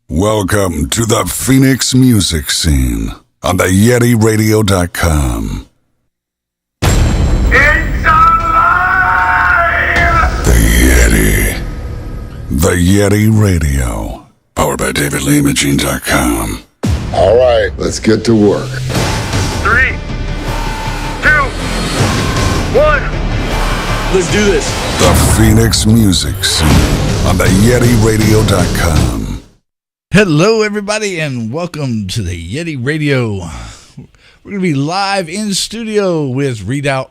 Welcome to the Phoenix music scene on TheYetiRadio.com. It's alive! The Yeti. The Yeti Radio. Powered by DavidLeeImaging.com. All right, let's get to work. 3, 2, 1. Let's do this. The Phoenix music scene on TheYetiRadio.com. Hello, everybody, and welcome to the Yeti Radio. We're going to be live in studio with REDOUBT,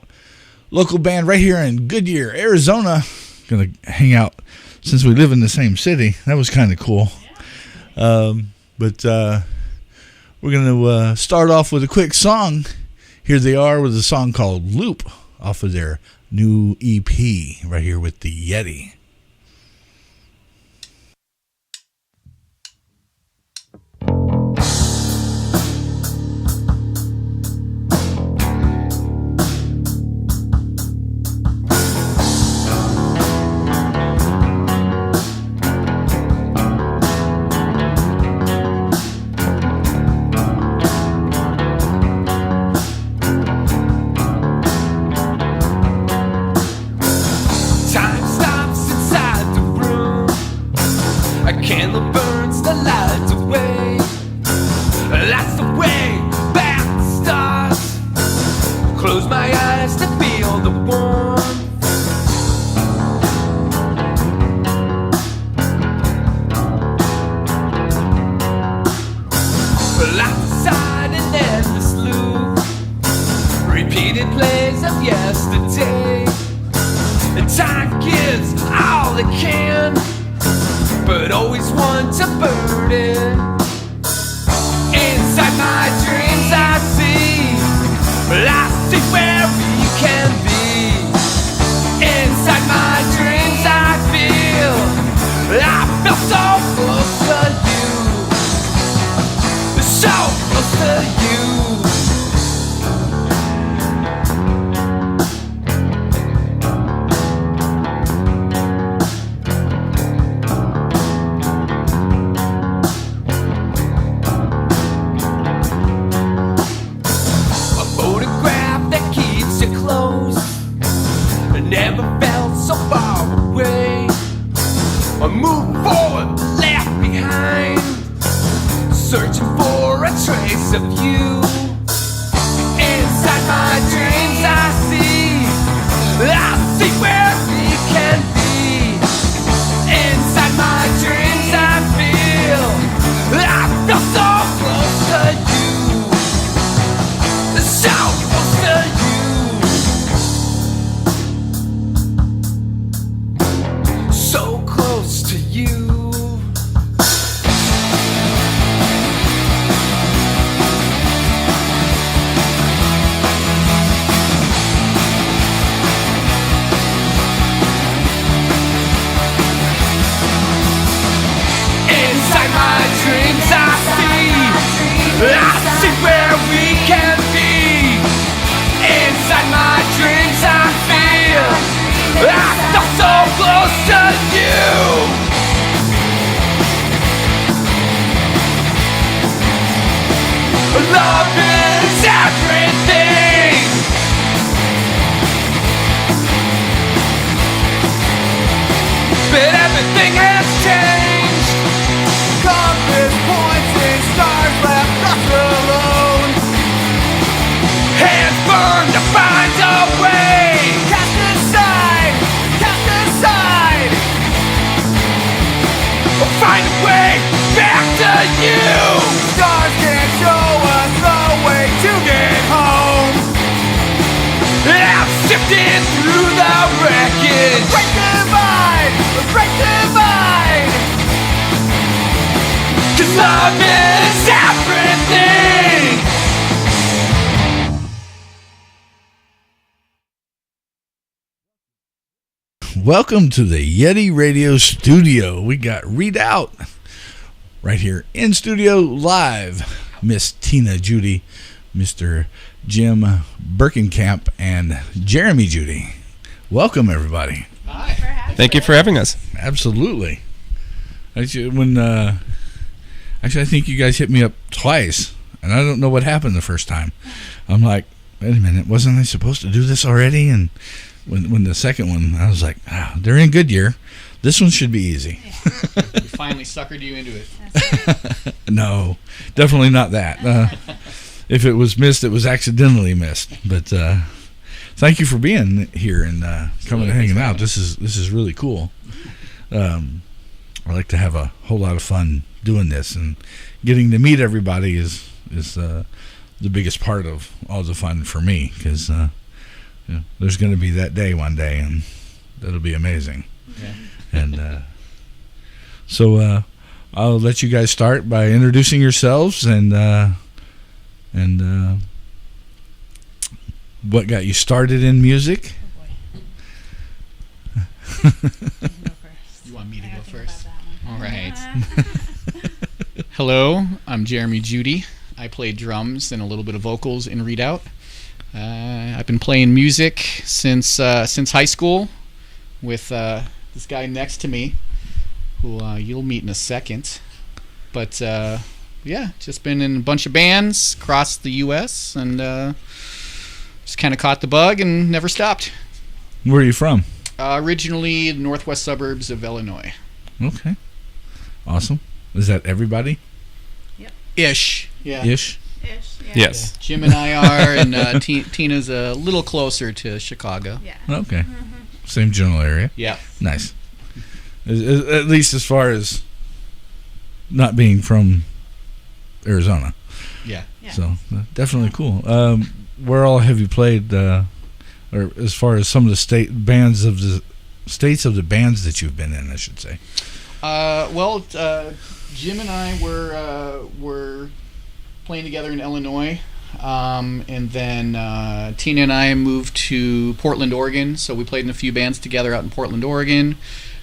local band right here in Goodyear, Arizona. Going to hang out since we live in the same city. That was kind of cool. But we're going to start off with a quick song. Here they are with a song called Loop off of their new EP right here with the Yeti. Welcome to the Yeti Radio Studio. We got REDOUBT right here in studio live. Miss Tina Judy, Mr. Jim Birkenkamp, and Jeremy Judy. Welcome, everybody. Thank you for having us. Absolutely. When Actually, I think you guys hit me up twice, and I don't know what happened the first time. I'm like, wait a minute, wasn't I supposed to do this already? And when the second one, I was like, they're in Goodyear. This one should be easy. We finally suckered you into it. No, definitely not that. If it was missed, it was accidentally missed. But thank you for being here and coming and hanging out. This is really cool. I like to have a whole lot of fun doing this, and getting to meet everybody is the biggest part of all the fun for me, because there's going to be that day one day, and that'll be amazing. Yeah. And so I'll let you guys start by introducing yourselves and what got you started in music. You want me to go first? All right. Hello, I'm Jeremy Judy. I play drums and a little bit of vocals in REDOUBT. I've been playing music since high school with this guy next to me, who you'll meet in a second. But just been in a bunch of bands across the U.S. and just kind of caught the bug and never stopped. Where are you from? Originally, the northwest suburbs of Illinois. Okay. Awesome. Is that everybody? Yep. Ish. Yeah. Ish? Ish, yeah. Yes. Jim and I are, and Tina's a little closer to Chicago. Yeah. Okay. Same general area. Yeah. Nice. At least as far as not being from Arizona. Yeah. So definitely cool. Where all have you played, or as far as some of the states of the bands that you've been in, I should say? Jim and I were playing together in Illinois, and then Tina and I moved to Portland, Oregon. So we played in a few bands together out in Portland, Oregon.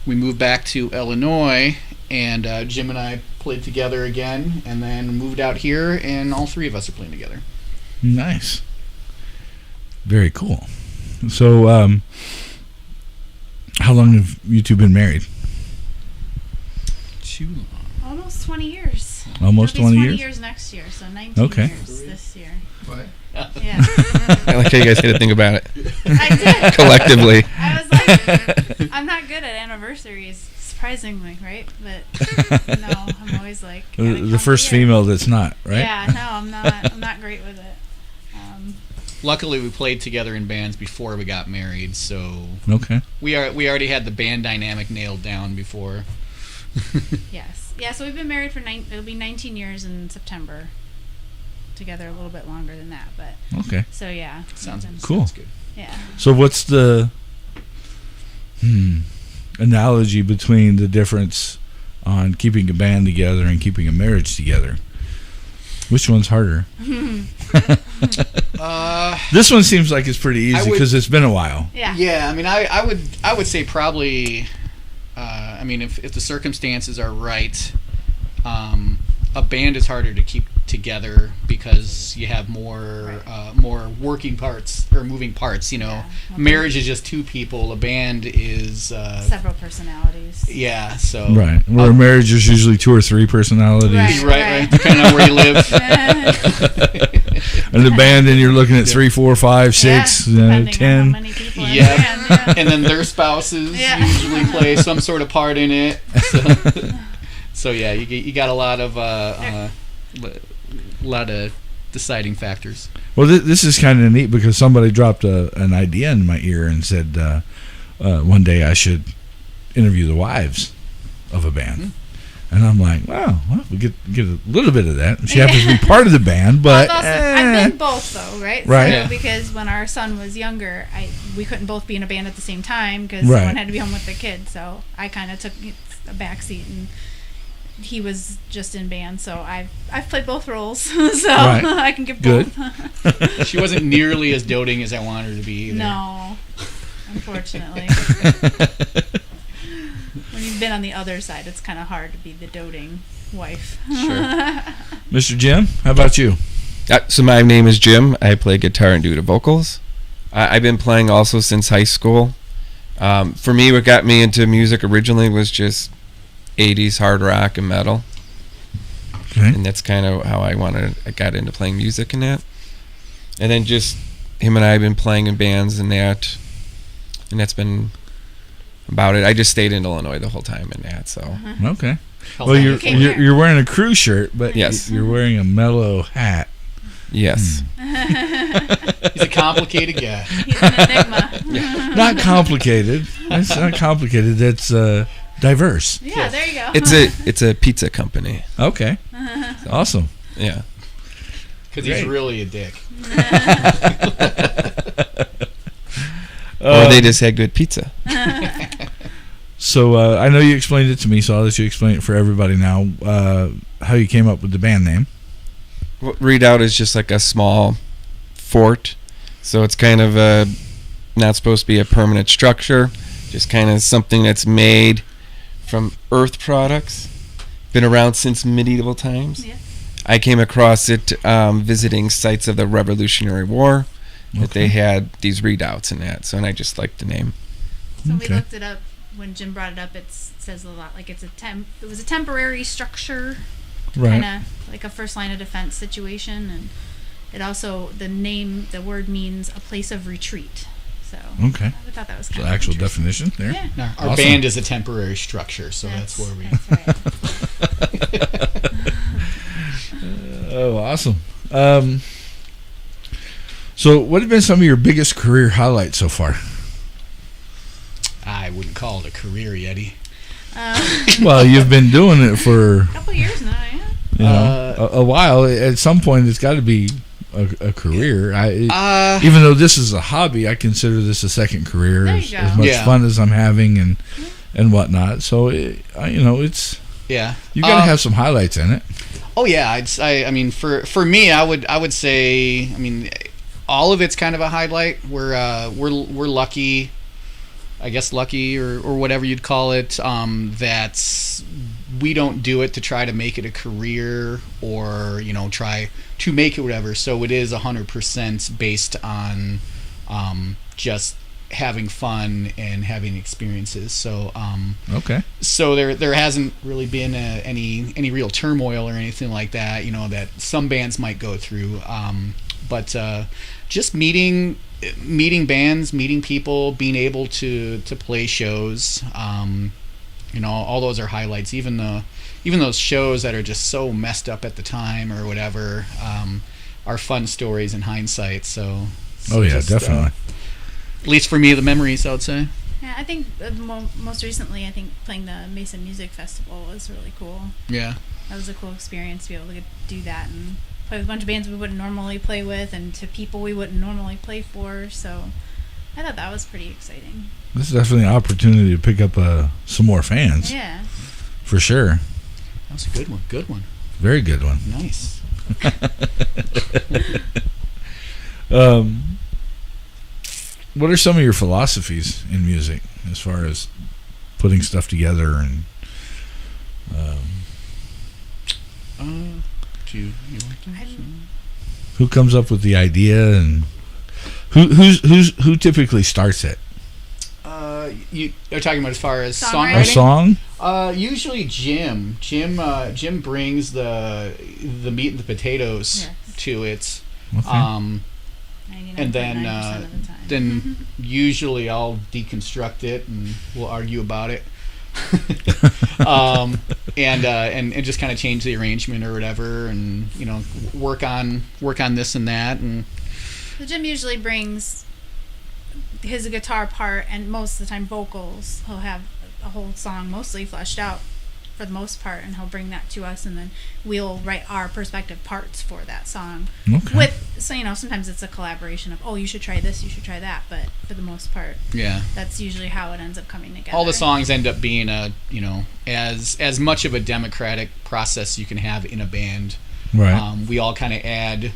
We moved back to Illinois, and Jim and I played together again, and then moved out here, and all three of us are playing together. Nice. Very cool. So, how long have you two been married? Too long. Almost 20 years. Almost It'll be 20 20 years? next year, so 19 Okay. years this year. What? Yeah. I like how you guys had to think about it I did. collectively. I was like, I'm not good at anniversaries, surprisingly, right? But no, I'm always like The first female that's not, right? Yeah, no, I'm not great with it. Luckily, we played together in bands before we got married, so Okay. we already had the band dynamic nailed down before. Yes. Yeah, so we've been married for it'll be 19 years in September. Together a little bit longer than that, but Okay. so yeah. Sounds Cool. good. Yeah. So what's the analogy between the difference on keeping a band together and keeping a marriage together? Which one's harder? This one seems like it's pretty easy because it's been a while. Yeah. Yeah, I mean, I would say probably, I mean, if the circumstances are right, a band is harder to keep together because you have more working parts or moving parts. You know, Yeah. marriage is just two people. A band is Several personalities. yeah. So Right. Where a marriage is usually 2 or 3 personalities. Right. right, depending on where you live. And the band, then you're looking at 3, 4, 5, 6, depending on how 10. many people are in Yeah. the band, yeah. And then their spouses Yeah. usually play some sort of part in it. So yeah, you got a lot of deciding factors. Well, this is kind of neat because somebody dropped an idea in my ear and said one day I should interview the wives of a band. Mm-hmm. And I'm like, wow, well, we get a little bit of that. She happens to be part of the band, but I've been both though, right? Right. So, Yeah. because when our son was younger, we couldn't both be in a band at the same time because Right. someone had to be home with the kids. So I kind of took a back seat, and he was just in band. So I've played both roles, so Right. I can give Good. both. She wasn't nearly as doting as I wanted her to be either. No, unfortunately. When you've been on the other side, it's kind of hard to be the doting wife. Sure. Mr. Jim, how about you? So my name is Jim. I play guitar and do the vocals. I've been playing also since high school. For me, what got me into music originally was just 80s hard rock and metal. Okay. And that's kind of how I got into playing music and that. And then just him and I have been playing in bands and that's been about it. I just stayed in Illinois the whole time and that, so. Okay. How's Well, that? you're wearing a crew shirt, but Yes. you're wearing a mellow hat. Yes. He's a complicated guy. He's an enigma. Not complicated. That's not complicated. That's diverse. Yeah, there you go. It's a pizza company. Okay. Awesome. Yeah. Because he's Great. really a dick. Or they just had good pizza. So I know you explained it to me, so I'll let you explain it for everybody now. How you came up with the band name? Redoubt is just like a small fort, so it's kind of not supposed to be a permanent structure, just kind of something that's made from earth products, been around since medieval times. Yeah. I came across it visiting sites of the Revolutionary War, that they had these redoubts and that, and I just liked the name. So we Okay. looked it up when Jim brought it up. It says a lot. Like it was a temporary structure, Right. kind of like a first line of defense situation, and it also the word means a place of retreat. So Okay. I thought that was So kind of actual interesting. definition there. Yeah, No, our Awesome. band is a temporary structure, so that's where we. That's right. Oh, awesome. So what have been some of your biggest career highlights so far? I wouldn't call it a career, Yeti. Well, you've been doing it for A couple years now, yeah. you know, a while. At some point, it's got to be a career. Even though this is a hobby, I consider this a second career. There you As go. much Yeah. fun as I'm having and whatnot. So it's Yeah. you got to have some highlights in it. Oh yeah, I mean, for me, I would say, I mean, all of it's kind of a highlight. We're lucky, I guess lucky or whatever you'd call it. That we don't do it to try to make it a career or try to make it whatever. So it is 100% based on just having fun and having experiences. So Okay. so there hasn't really been any real turmoil or anything like that, that some bands might go through. But just meeting bands, meeting people, being able to play shows, all those are highlights. Even those shows that are just so messed up at the time or whatever are fun stories in hindsight. So Oh yeah, just, definitely. at least for me, the memories, I would say. Yeah, I think most recently, I think playing the Mason Music Festival was really cool. Yeah. That was a cool experience to be able to do that and play with a bunch of bands we wouldn't normally play with and to people we wouldn't normally play for. So I thought that was pretty exciting. This is definitely an opportunity to pick up some more fans. Yeah. For sure. That was a good one. Good one. Very good one. Nice. What are some of your philosophies in music as far as putting stuff together and Do you like that? who comes up with the idea and who typically starts it? You are talking about as far as Songwriting? A songwriting? song? Usually Jim brings the meat and the potatoes Yes. to it. Okay. 99.9% And then of the time. then usually I'll deconstruct it and we'll argue about it. And just kind of change the arrangement or whatever, and work on this and that, and So Jim usually brings his guitar part and most of the time vocals. He'll have a whole song mostly fleshed out for the most part, and he'll bring that to us, and then we'll write our perspective parts for that song. Okay. Sometimes it's a collaboration of, you should try this, you should try that, but for the most part, yeah. that's usually how it ends up coming together. All the songs end up being as much of a democratic process you can have in a band. Right. We all kind of add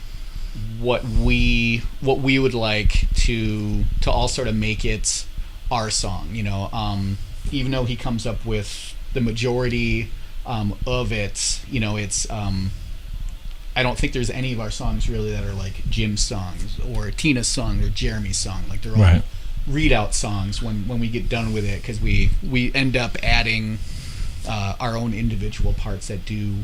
what we would like to all sort of make it our song. Even though he comes up with the majority of it, it's I don't think there's any of our songs really that are like Jim's songs or Tina's song or Jeremy's song. Like they're all Right. readout songs when we get done with it, because we end up adding our own individual parts that do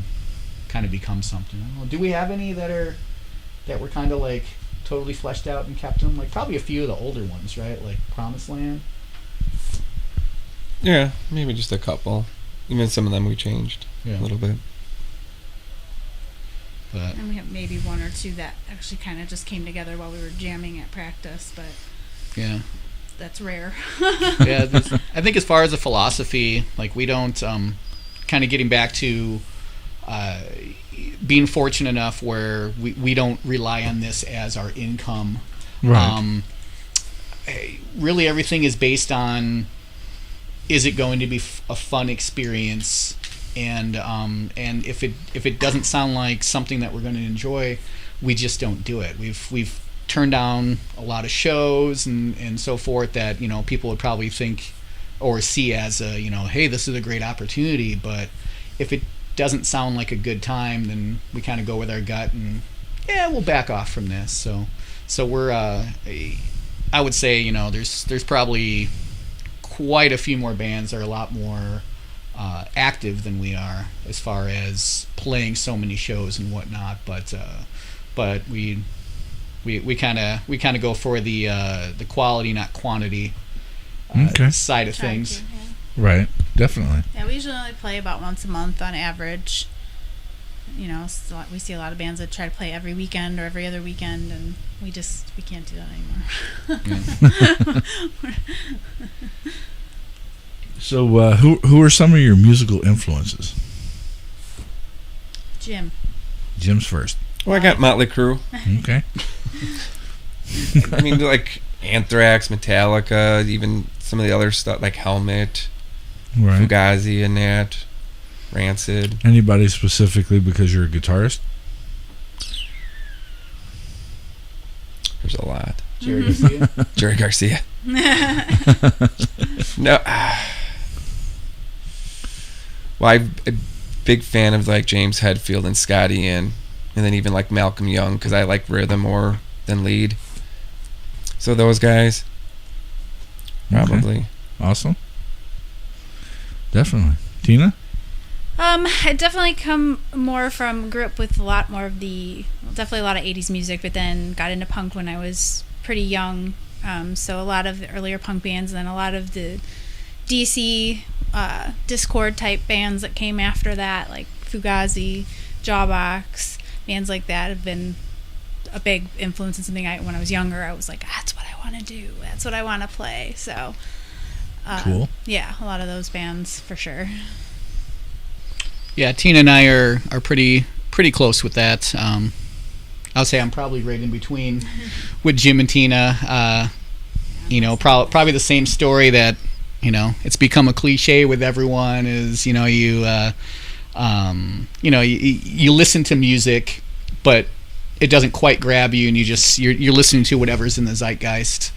kind of become something. I don't know. Do we have any that were kind of like totally fleshed out and kept them? Like probably a few of the older ones, right? Like Promised Land. Yeah, maybe just a couple. Even some of them we changed a little bit. But And we have maybe one or two that actually kind of just came together while we were jamming at practice, but yeah. that's rare. Yeah, I think as far as a philosophy, like we don't kind of getting back to being fortunate enough where we don't rely on this as our income. Right. Really, everything is based on, is it going to be a fun experience, and if it doesn't sound like something that we're going to enjoy, we just don't do it. We've turned down a lot of shows and so forth that people would probably think or see as a hey, this is a great opportunity, but if it doesn't sound like a good time, then we kind of go with our gut and we'll back off from this. So we're I would say there's probably quite a few more bands that are a lot more active than we are as far as playing so many shows and whatnot, but we kind of go for the quality, not quantity side of things. Right, definitely. Yeah, we usually only play about once a month on average. So we see a lot of bands that try to play every weekend or every other weekend, and we can't do that anymore. So, who are some of your musical influences? Jim's first. Well, I got Motley Crue. Okay. I mean, like Anthrax, Metallica, even some of the other stuff like Helmet, Right. Fugazi, and that, Rancid. Anybody specifically because you're a guitarist? There's a lot. Jerry Garcia. Jerry Garcia. No. Well, I'm a big fan of like James Hetfield and Scotty Ian, and then even like Malcolm Young because I like rhythm more than lead. So those guys, probably. Okay. Awesome. Definitely. Tina? I definitely grew up with a lot more of definitely a lot of 80s music, but then got into punk when I was pretty young. So a lot of the earlier punk bands and then a lot of the DC Discord type bands that came after that, like Fugazi, Jawbox, bands like that have been a big influence in something when I was younger. I was like, that's what I want to do. That's what I want to play. So Cool. Yeah, a lot of those bands for sure. Yeah, Tina and I are pretty close with that. I'll say I'm probably right in between with Jim and Tina. Probably the same story that it's become a cliche with everyone is you listen to music, but it doesn't quite grab you, and you're listening to whatever's in the zeitgeist.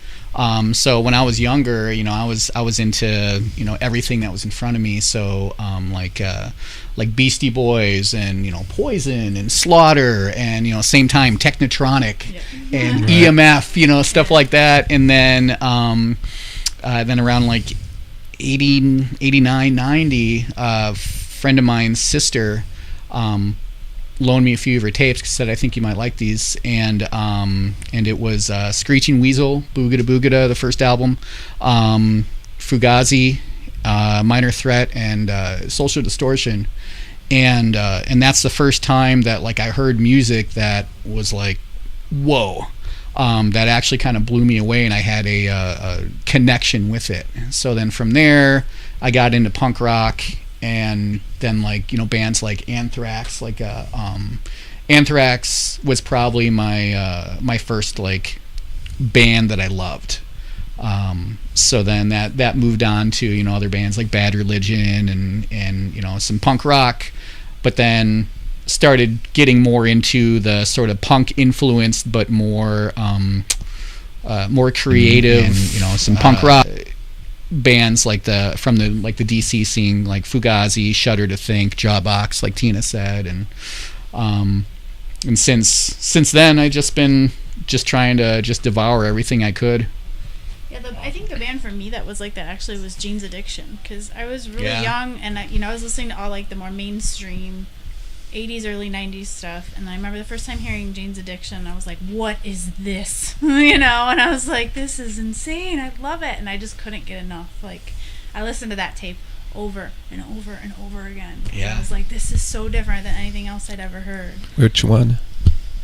So when I was younger, I was into everything that was in front of me. So like Beastie Boys and Poison and Slaughter and same time Technotronic and EMF, stuff like that. And then around like 89, 90, a friend of mine's sister loaned me a few of her tapes because said I think you might like these, and it was Screeching Weasel, Boogada Boogada, the first album, Fugazi, Minor Threat, and Social Distortion, and that's the first time that like I heard music that was like whoa, that actually kind of blew me away, and I had a connection with it. So then from there I got into punk rock. And then bands like Anthrax, Anthrax was probably my first like band that I loved. So then that moved on to other bands like Bad Religion and some punk rock, but then started getting more into the sort of punk influenced but more creative and some punk rock bands like the DC scene, like Fugazi, Shudder to Think, Jawbox, like Tina said, and since then I been trying to devour everything I could. Yeah, I think the band for me that was like that actually was Gene's Addiction, because I was really young and I was listening to all like the more mainstream 80s, early 90s stuff. And I remember the first time hearing Jane's Addiction, I was like, what is this? And I was like, this is insane. I love it. And I just couldn't get enough. Like, I listened to that tape over and over and over again. Yeah. I was like, this is so different than anything else I'd ever heard. Which one?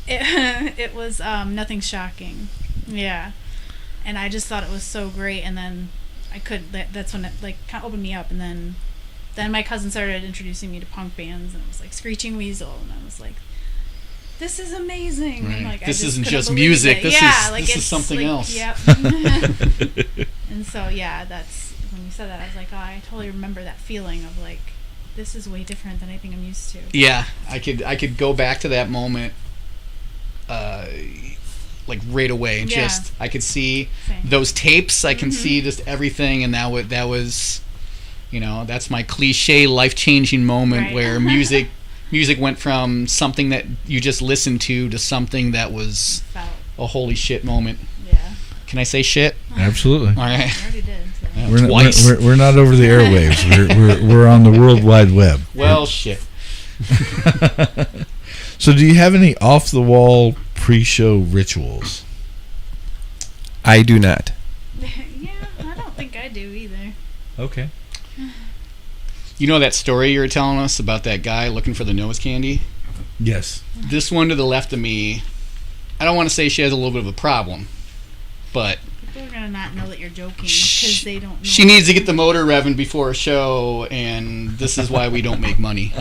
It was Nothing Shocking. Yeah. And I just thought it was so great. And then that's when it like kind of opened me up. And then my cousin started introducing me to punk bands, and it was like Screeching Weasel, and I was like, this is amazing. Right. And like, This I just isn't couldn't just believe music. it. This is something like, else. Yep. And so that's when you said that, I was like, oh, I totally remember that feeling of like, this is way different than anything I'm used to. Yeah, I could go back to that moment, like right away. Yeah. Just I could see Same. those tapes. I can see just everything, and that was, that's my cliche life-changing moment Right. where music went from something that you just listened to something that was Felt. a holy shit moment. Yeah. Can I say shit? Absolutely. All right. I already did. So. Twice. We're not over the airwaves. We're on the World Wide Web. Well, shit. So, do you have any off the wall pre-show rituals? I do not. Yeah, I don't think I do either. Okay. You know that story you were telling us about that guy looking for the nose candy? Yes. This one to the left of me, I don't want to say she has a little bit of a problem, but People are gonna not know that you're joking because they don't know. she needs to get the motor revving before a show, and this is why we don't make money.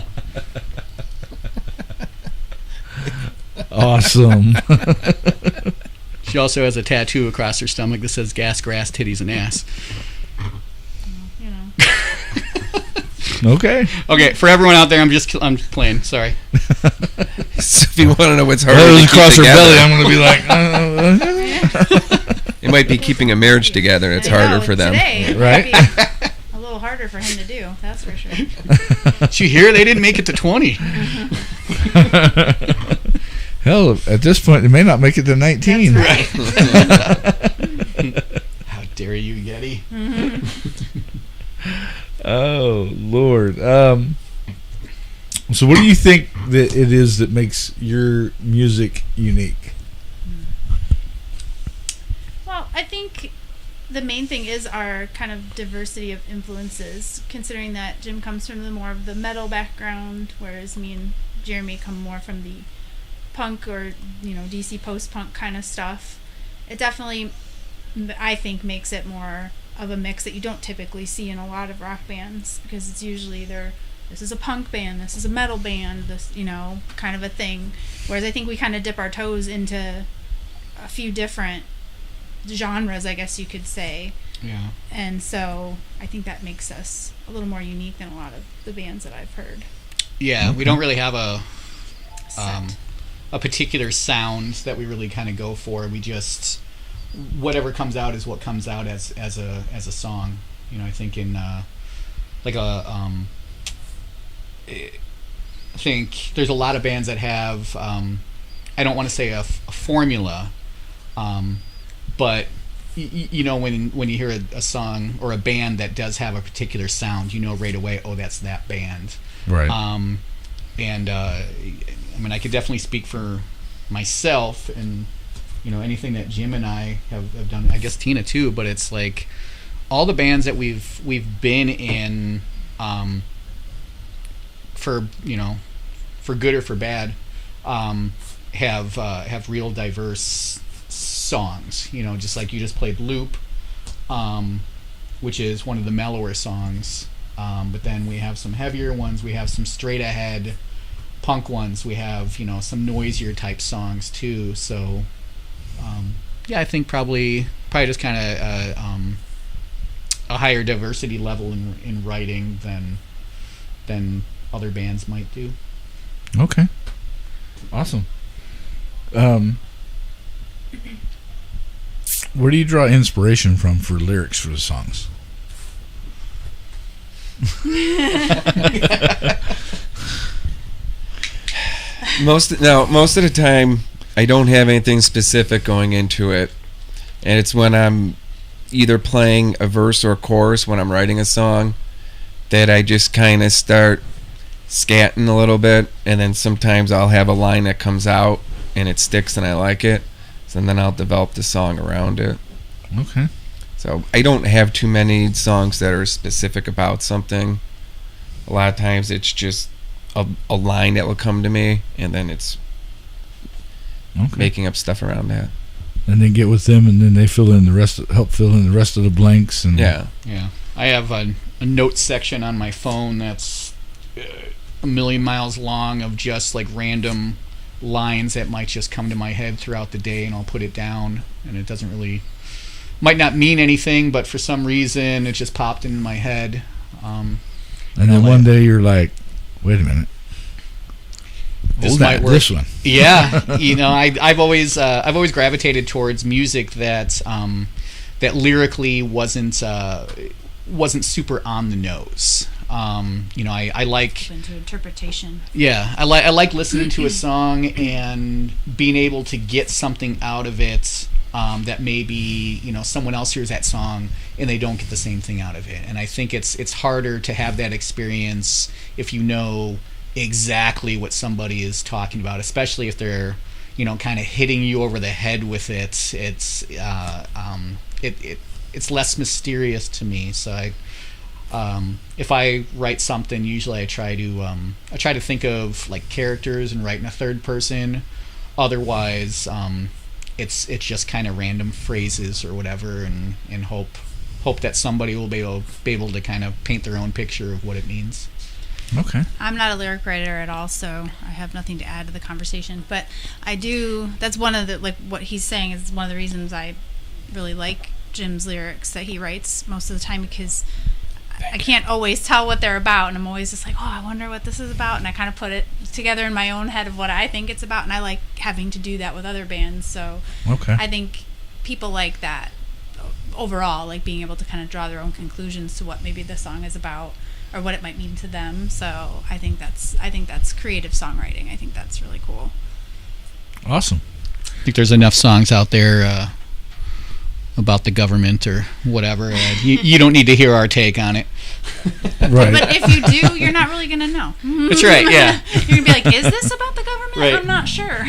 Awesome. She also has a tattoo across her stomach that says gas, grass, titties, and ass. You know. Okay. Okay, for everyone out there, I'm playing. Sorry. So if you want to know what's harder Those to across keep her together, belly, I'm going to be like, it might be keeping a marriage together. It's I know, harder for them. Today, it Right? might be a little harder for him to do. That's for sure. Did you hear they didn't make it to 20? Hell, at this point, they may not make it to 19. That's right. How dare you, Yeti? Oh, Lord. So what do you think that it is that makes your music unique? Well, I think the main thing is our kind of diversity of influences, considering that Jim comes from the more of the metal background, whereas me and Jeremy come more from the punk or, DC post-punk kind of stuff. It definitely, I think, makes it more of a mix that you don't typically see in a lot of rock bands, because it's usually this is a punk band, this is a metal band, this, kind of a thing. Whereas I think we kind of dip our toes into a few different genres, I guess you could say. Yeah. And so I think that makes us a little more unique than a lot of the bands that I've heard. Yeah, we don't really have a Set. particular sound that we really kind of go for. We just, whatever comes out is what comes out as a song. I think in I think there's a lot of bands that have I don't want to say a formula, but when you hear a song or a band that does have a particular sound, right away, oh, that's that band. Right. I could definitely speak for myself and anything that Jim and I have done, I guess Tina too, but it's like all the bands that we've been in, for good or for bad, have real diverse songs. Just like you just played Loop, which is one of the mellower songs, but then we have some heavier ones, we have some straight ahead punk ones, we have some noisier type songs too. So I think probably just kind of a higher diversity level in writing than other bands might do. Okay. Awesome. Where do you draw inspiration from for lyrics for the songs? Most of the time, I don't have anything specific going into it, and it's when I'm either playing a verse or chorus when I'm writing a song that I just kind of start scatting a little bit, and then sometimes I'll have a line that comes out and it sticks and I like it, so then I'll develop the song around it. Okay. So I don't have too many songs that are specific about something. A lot of times it's just a line that will come to me, and then it's making up stuff around that. And then get with them, and then they help fill in the rest of the blanks. And yeah. I have a note section on my phone that's a million miles long of just like random lines that might just come to my head throughout the day, and I'll put it down, and it doesn't really, might not mean anything, but for some reason it just popped into my head. And then one day you're like, wait a minute, this might work. This one. Yeah, I've always gravitated towards music that lyrically wasn't super on the nose. I like into interpretation. Yeah, I like listening to a song and being able to get something out of it that maybe someone else hears that song and they don't get the same thing out of it. And I think it's harder to have that experience if you know exactly what somebody is talking about, especially if they're kind of hitting you over the head with it. It's less mysterious to me. So if I write something, usually I try to think of like characters and write in a third person. Otherwise, it's just kind of random phrases or whatever, and hope that somebody will be able to kind of paint their own picture of what it means. Okay. I'm not a lyric writer at all, so I have nothing to add to the conversation. But I do. That's one of the, like what he's saying is one of the reasons I really like Jim's lyrics that he writes most of the time, because I can't always tell what they're about, and I'm always just like, oh, I wonder what this is about, and I kind of put it together in my own head of what I think it's about, and I like having to do that with other bands. So I think people like that overall, like being able to kind of draw their own conclusions to what maybe the song is about or what it might mean to them. So I think that's creative songwriting. I think that's really cool. Awesome. I think there's enough songs out there about the government or whatever. You don't need to hear our take on it. Right. But if you do, you're not really going to know. That's right, yeah. You're going to be like, is this about the government? Right. I'm not sure.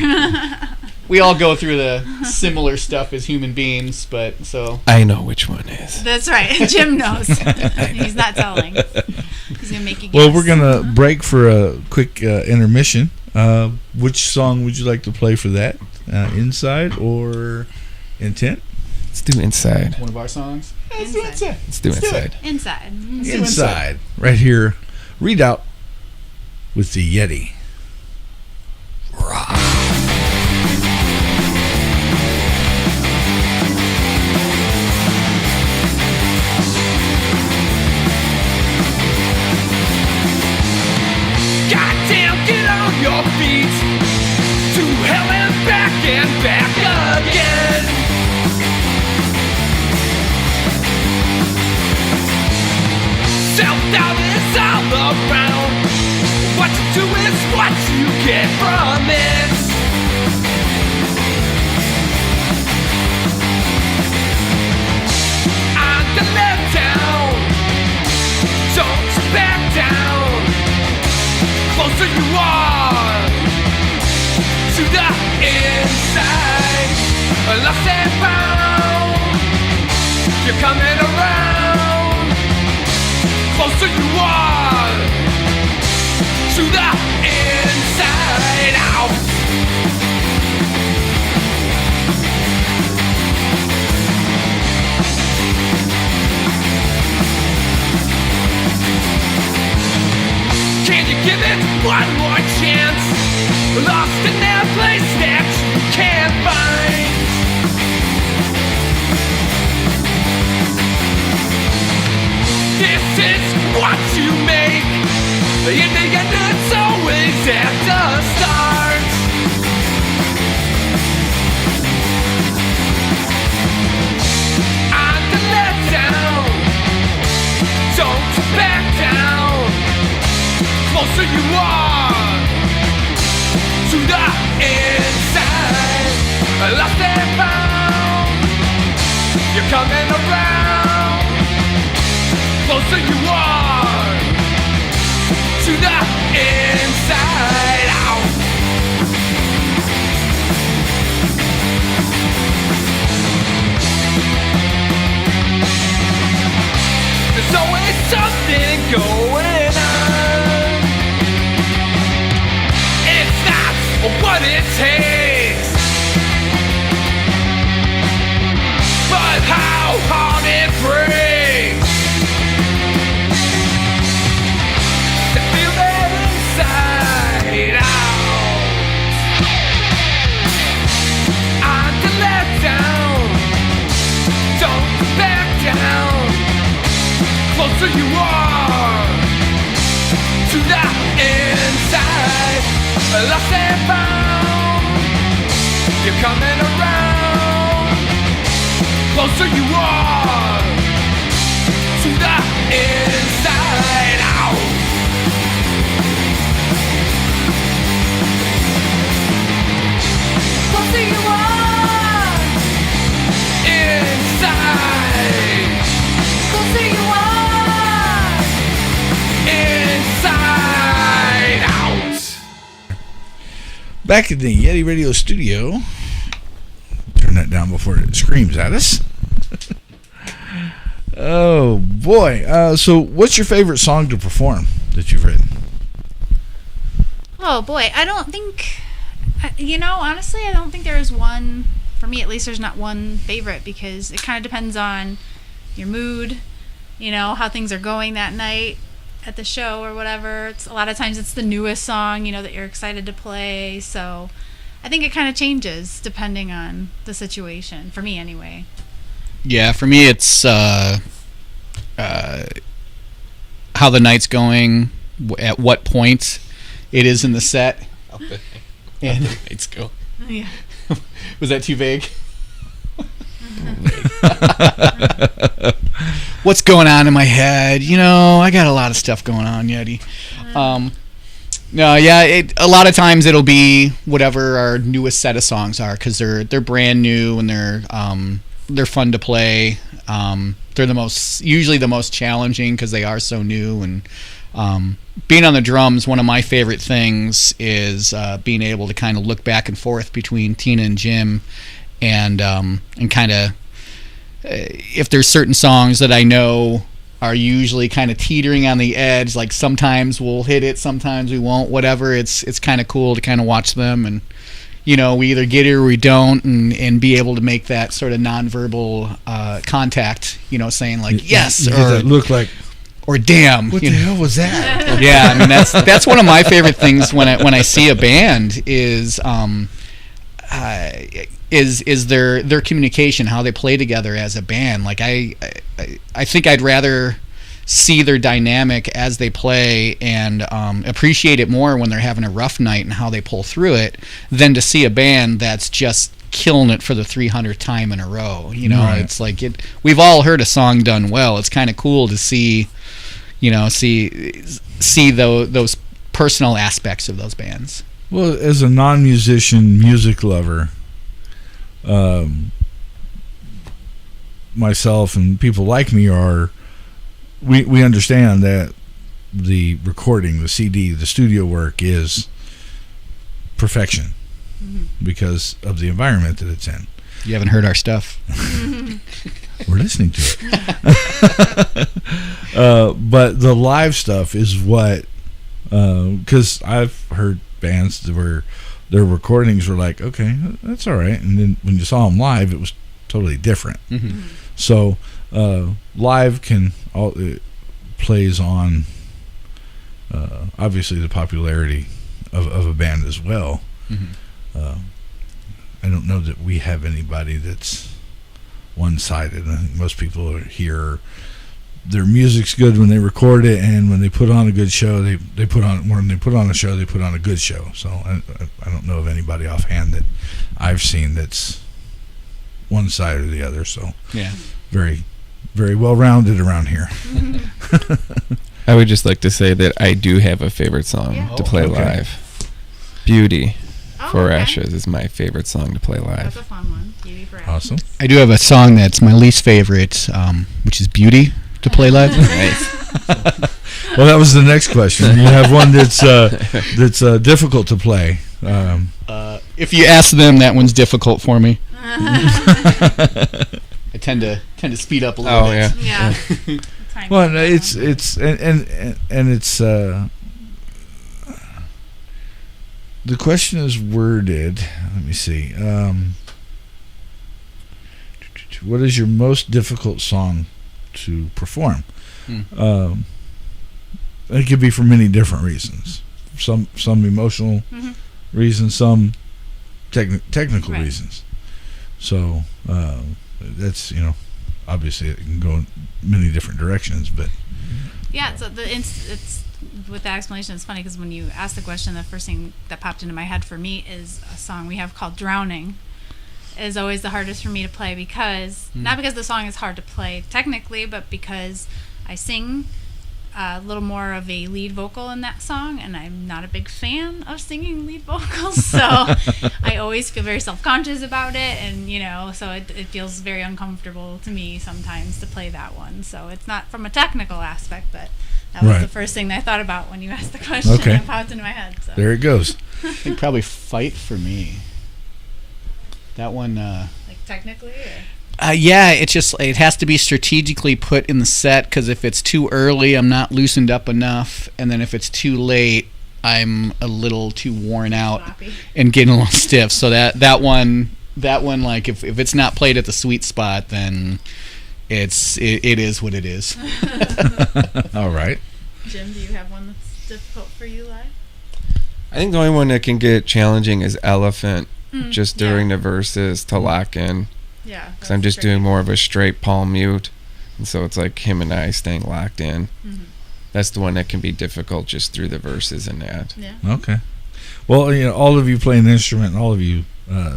We all go through the similar stuff as human beings, but so... I know which one is. That's right. Jim knows. He's not telling. He's going to make you guess. Well, we're going to break for a quick intermission. Which song would you like to play for that? Inside or Intent? Let's do Inside. One of our songs? Inside. Let's do Inside. Inside. Inside. Right here. Redoubt with the Yeti. Rock. Goddamn, get on your feet. To hell and back again. Self-doubt is all around. What you do is what you get from it. I'm the let down. Don't back down. Closer you are to the inside. Lost and found. You're coming around. Closer you are to the inside out. Can you give it one more chance? Lost in that place that you can't find. This is what you make. In the end, it's always at the start. I'm the letdown. Don't back down. Closer you are to the inside. Lost and found. You're coming around. Closer you are to the end. what it takes. But how hard it breaks to feel that inside out. I'm to let down, don't back down. Closer you are to the inside, lost and found. You're coming around. Closer you are to the inside out. Closer you are inside. Closer you are inside out. Back at the Yeti Radio studio. Turn that down before it screams at us. Oh, boy. So what's your favorite song to perform that you've written? Oh boy, I don't think, honestly, I don't think there is one, for me at least, there's not one favorite, because it kind of depends on your mood, how things are going that night at the show or whatever. A lot of times it's the newest song, that you're excited to play, so I think it kind of changes depending on the situation, for me anyway. Yeah, for me it's how the night's going, at what point it is in the set. And Let's go. Yeah. was that too vague? What's going on in my head? I got a lot of stuff going on, Yeti. No, yeah. A lot of times it'll be whatever our newest set of songs are, because they're brand new and they're fun to play. They're usually the most challenging because they are so new. And being on the drums, one of my favorite things is being able to kind of look back and forth between Tina and Jim, and kind of if there's certain songs that I know are usually kind of teetering on the edge, like sometimes we'll hit it, sometimes we won't, whatever. It's kind of cool to kind of watch them, and we either get it or we don't, and be able to make that sort of nonverbal contact, saying like yes, You or get that look like, or damn, what the hell was that? yeah. I mean that's one of my favorite things when I see a band is their communication, how they play together as a band. Like I think I'd rather see their dynamic as they play and appreciate it more when they're having a rough night and how they pull through it, than to see a band that's just killing it for the 300th time in a row. Right. It's like we've all heard a song done well. It's kind of cool to see those personal aspects of those bands. Well, as a non-musician music lover, myself and people like me we understand that the recording, the CD, the studio work is perfection because of the environment that it's in. You haven't heard our stuff. We're listening to it. But the live stuff is what, because I've heard bands where their recordings were like, okay, that's all right, and then when you saw them live, it was totally different. Mm-hmm. So live it plays on obviously the popularity of a band as well. Mm-hmm. I don't know that we have anybody that's one-sided. I think most people are here. Their music's good when they record it, and when they put on a good show, when they put on a show, they put on a good show. So I don't know of anybody offhand that I've seen that's one side or the other. So yeah, very, very well-rounded around here. I would just like to say that I do have a favorite song to play live. Beauty for Ashes is my favorite song to play live. That's a fun one. Beauty for Ashes. Awesome. I do have a song that's my least favorite, which is Beauty to play live. Nice. Well, that was the next question. You have one that's difficult to play. If you ask them, that one's difficult for me. I tend to speed up a little bit. Yeah. Well, it's the question is worded. Let me see. What is your most difficult song to perform? It could be for many different reasons. Some emotional reasons, some technical reasons. So that's, obviously it can go in many different directions, but yeah. So it's with that explanation, it's funny because when you asked the question, the first thing that popped into my head for me is a song we have called "Drowning." Is always the hardest for me to play because not because the song is hard to play technically, but because I sing a little more of a lead vocal in that song, and I'm not a big fan of singing lead vocals, so I always feel very self-conscious about it, and so it feels very uncomfortable to me sometimes to play that one. So it's not from a technical aspect, but that was the first thing that I thought about when you asked the question. Okay. It popped into my head. So. There it goes. I think probably "Fight for Me." That one. Like technically, or? Yeah, it has to be strategically put in the set because if it's too early, I'm not loosened up enough, and then if it's too late, I'm a little too worn out and getting a little stiff. So that one, like if it's not played at the sweet spot, then it is what it is. All right. Jim, do you have one that's difficult for you live? I think the only one that can get challenging is Elephant, just during the verses to lock in. Yeah. Because I'm just doing more of a straight palm mute, and so it's like him and I staying locked in. That's the one that can be difficult just through the verses and that. Yeah. Okay. Well, all of you play an instrument, and all of you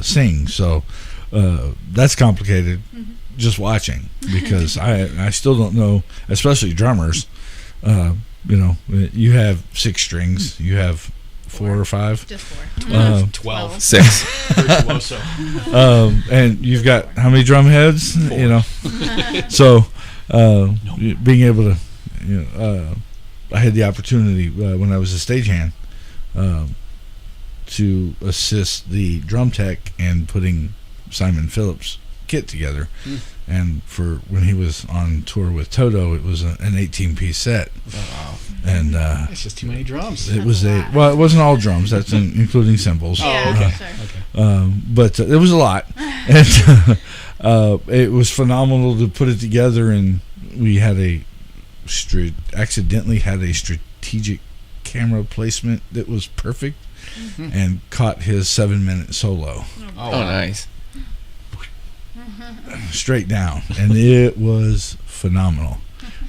sing, so that's complicated. Just watching, because I still don't know, especially drummers. You have 6 strings, you have 4 or 5, just 4, 12, 6, virtuoso. and you've got how many drum heads? 4. So being able to, I had the opportunity when I was a stagehand to assist the drum tech in putting Simon Phillips' kit together. And for when he was on tour with Toto, it was an 18-piece set. Wow. And it's just too many drums. It was it wasn't all drums. That's including cymbals. Oh, okay. But it was a lot, and it was phenomenal to put it together. And we had accidentally had a strategic camera placement that was perfect, and caught his 7-minute solo. Oh, nice. Straight down, and it was phenomenal.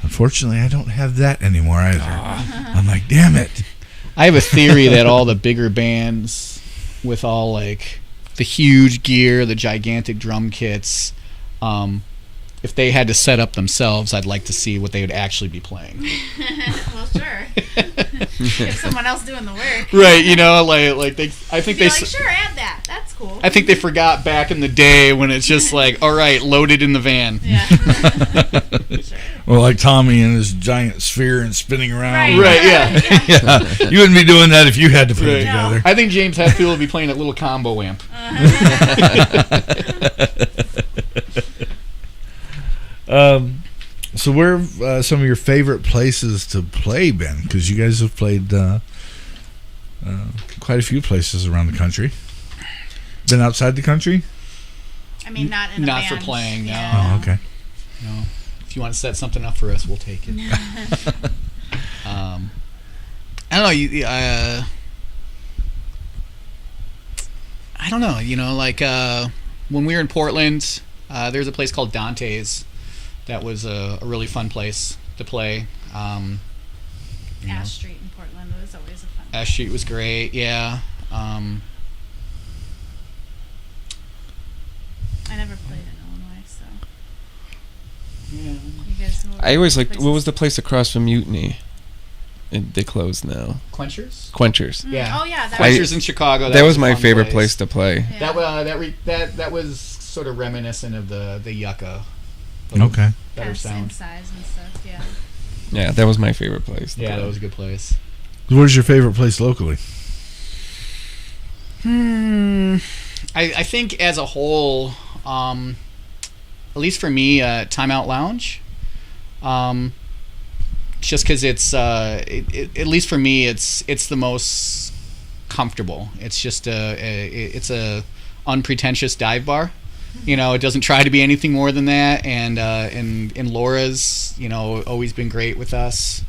Unfortunately, I don't have that anymore either. I'm like, damn it. I have a theory that all the bigger bands with all like the huge gear, the gigantic drum kits, if they had to set up themselves, I'd like to see what they would actually be playing. Well, sure. If someone else doing the work. Right, like they. I think they. Sure, add that. That's cool. I think they forgot back in the day when it's just like, all right, loaded in the van. Yeah. Sure. Well, like Tommy and his giant sphere and spinning around. Right, yeah. Yeah. You wouldn't be doing that if you had to put it together. I think James Hetfield would be playing a little combo amp. So where have some of your favorite places to play been? Because you guys have played quite a few places around the country. Been outside the country? I mean, not in a Not band. for playing, no. Oh, okay. No. If you want to set something up for us, we'll take it. I don't know. I don't know. Like when we were in Portland, there's a place called Dante's. That was a really fun place to play. Ash Street in Portland was always a fun. Ash Street was great. Yeah. I never played in Illinois, so. Yeah. You guys know I always liked, places? what was the place across from Mutiny? They closed now. Quenchers? Quenchers. Yeah. Oh yeah, that Quenchers in Chicago. That was a my fun favorite place to play. Yeah. That was sort of reminiscent of the yucca. Okay. Better Same sound. size and stuff. Yeah. Yeah, that was my favorite place to Yeah, play. that was a good place. Where's your favorite place locally? I think as a whole, at least for me, Time Out Lounge. Just because it's, at least for me, it's the most comfortable. It's just it's a unpretentious dive bar. You know, it doesn't try to be anything more than that. And Laura's, you know, always been great with us.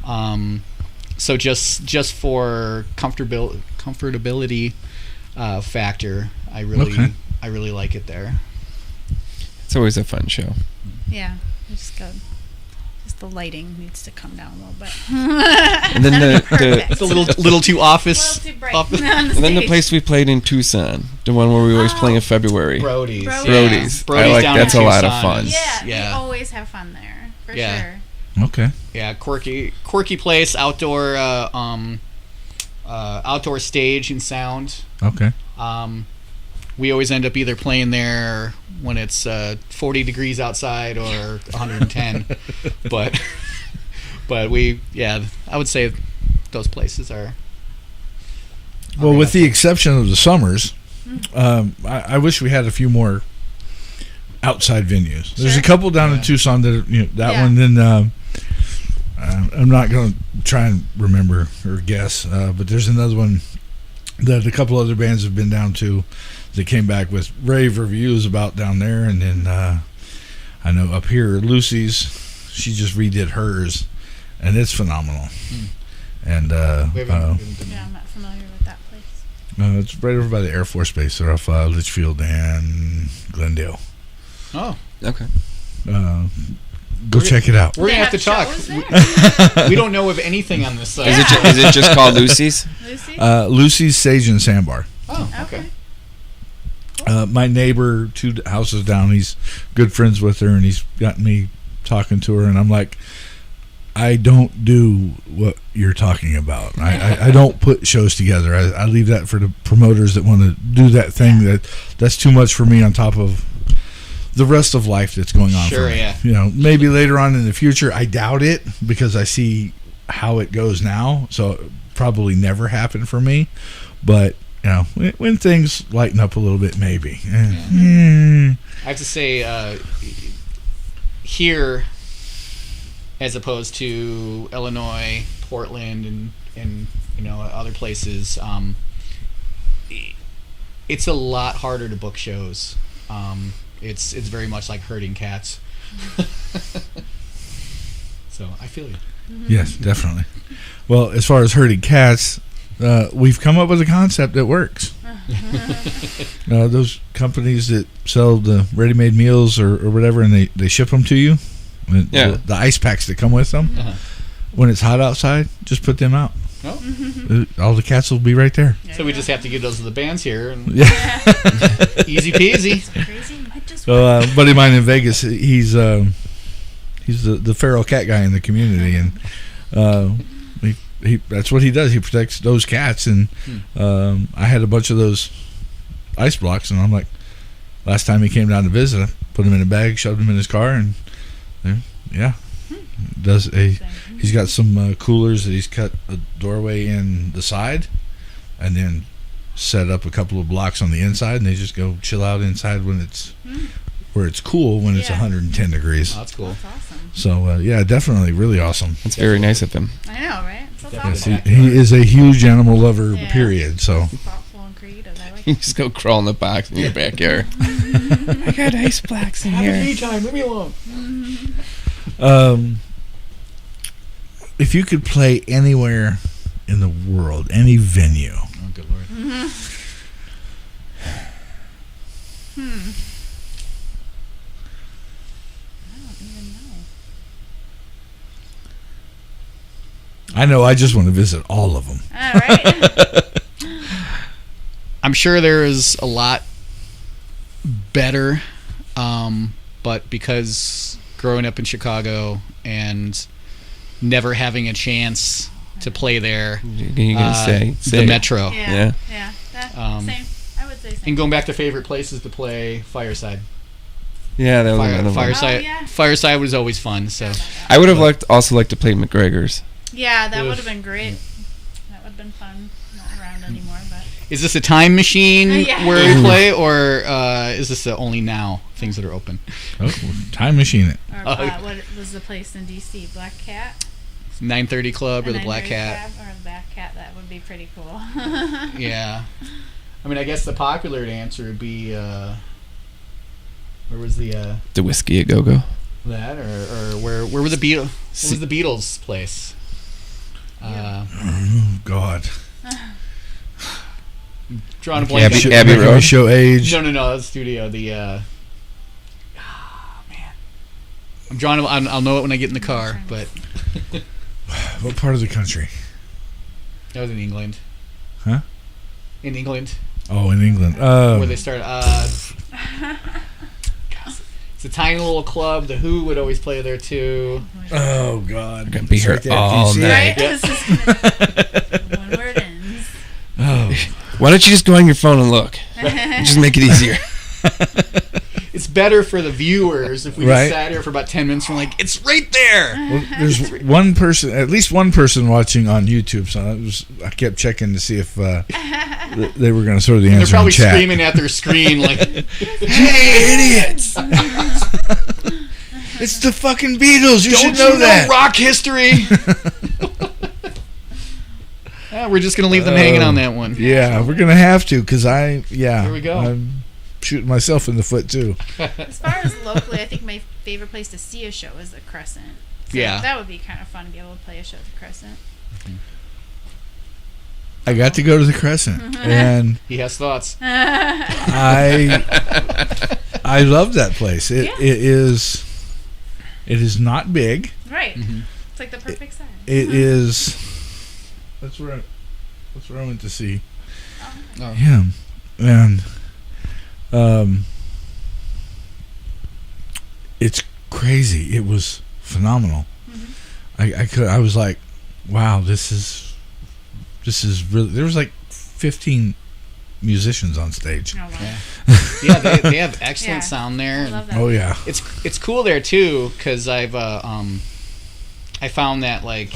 So just for comfortability factor, I really like it there. It's always a fun show. Yeah, just the lighting needs to come down a little bit. And then it's a little too office. A little too bright. And then the place we played in Tucson, the one where we always play in February. Brody's. Brody's. Yeah. I like down that's in a lot of Tucson fun. is- We always have fun there, for sure. Okay. Yeah, quirky place, outdoor outdoor stage and sound. Okay. We always end up either playing there when it's 40 degrees outside or 110. but I would say those places are. Well, with the exception of the summers, I wish we had a few more outside venues. There's a couple down in Tucson that one. Then I'm not going to try and remember or guess, but there's another one that a couple other bands have been down to. They came back with rave reviews about down there, and then I know up here Lucy's, she just redid hers, and it's phenomenal. And I'm not familiar with that place. it's right over by the Air Force Base. They're off Litchfield and Glendale. Oh, okay. Go check it out. We're gonna have to talk. We don't know of anything on this side. Is it just called Lucy's? Lucy's Sage and Sandbar. Oh, okay. My neighbor 2 houses down, he's good friends with her, and he's got me talking to her, and I'm like, I don't do what you're talking about. I don't put shows together. I leave that for the promoters that want to do that thing. That's too much for me on top of the rest of life that's going on for me. Yeah. You know, maybe later on in the future, I doubt it because I see how it goes now, so it probably never happen for me, but you know, when things lighten up a little bit, maybe. I have to say, here, as opposed to Illinois, Portland, and other places, it's a lot harder to book shows. It's very much like herding cats. So I feel you. Yes, definitely. Well, as far as herding cats, we've come up with a concept that works. Those companies that sell the ready-made meals or whatever, and they ship them to you, the ice packs that come with them, when it's hot outside, just put them out. Oh. All the cats will be right there. So we just have to give those to the bands here. And Yeah. Easy peasy. Crazy. Might just So, a buddy of mine in Vegas, he's the feral cat guy in the community, and that's what he does. He protects those cats, and I had a bunch of those ice blocks, and I'm like, last time he came down to visit, I put him in a bag, shoved him in his car, and he's got some coolers that he's cut a doorway in the side, and then set up a couple of blocks on the inside, and they just go chill out inside when it's where it's cool when it's 110 degrees. Oh, that's cool. That's awesome. So definitely really awesome. That's very nice of him. I know, right? So Yes, thoughtful. he is a huge animal lover. Period. So Thoughtful and creative. I like You it. just go crawl in the box in your backyard. I got ice blocks in here. Anytime, leave me alone. if you could play anywhere in the world, any venue, Oh, good lord. I don't even know. I know I just want to visit all of them. All right. I'm sure there is a lot better, but because growing up in Chicago and never having a chance to play there, You gonna say the it. Metro. Yeah. That, Um, same. I would say same. And going back to favorite places to play, Fireside. Yeah, that was another one. Fireside. Oh, yeah. Fireside was always fun. So I would have also liked to play McGregor's. Yeah, that Ugh. would have been great. That would have been fun. Not around anymore, but is this a time machine Yeah. where we play, or is this the only now things that are open? Oh, time machine it. or Oh. what was the place in DC? Black Cat. 9:30 Club or And the then Black there's Hat. Or the Black Hat, that would be pretty cool. Yeah. I mean, I guess the popular answer would be, where was the Whiskey a Go Go. that, or where were the Beatles? What was the Beatles' place? Oh, God. Drawing a blank. Abbey Making me Road. show age. No, the studio. The man, I'm drawing. I'll know it when I get in the car, but What part of the country? that was in England. Huh? In England, Oh, in England. where they started. It's a tiny little club. The Who would always play there too. Oh, God. Gonna be It's here right there. all Can you see night. it? Right? This is one word ends. Oh. Why don't you just go on your phone and look? Just make it easier. It's better for the viewers if we Right. just sat here for about 10 minutes and we're like, it's right there. Well, there's one person, at least one person watching on YouTube. So I kept checking to see if they were going to throw the They're answer in probably chat. screaming at their screen like, Hey, idiots! It's the fucking Beatles. You should know that. rock history? Yeah, we're just gonna leave them hanging on that one. Yeah, we're gonna have to because Here we go. I'm shooting myself in the foot too. As far as locally, I think my favorite place to see a show is the Crescent. So Yeah. that would be kind of fun to be able to play a show at the Crescent. I got to go to the Crescent, and He has thoughts. I love that place. Yeah. It is not big. Right. It's like the perfect size. It is. That's where I went to see Oh. him, and it's crazy. It was phenomenal. I was like, wow, this is really. There was like 15 musicians on stage. Oh, wow. Yeah, they have excellent Yeah. sound there. I love that. Oh yeah. It's cool there too because I found that like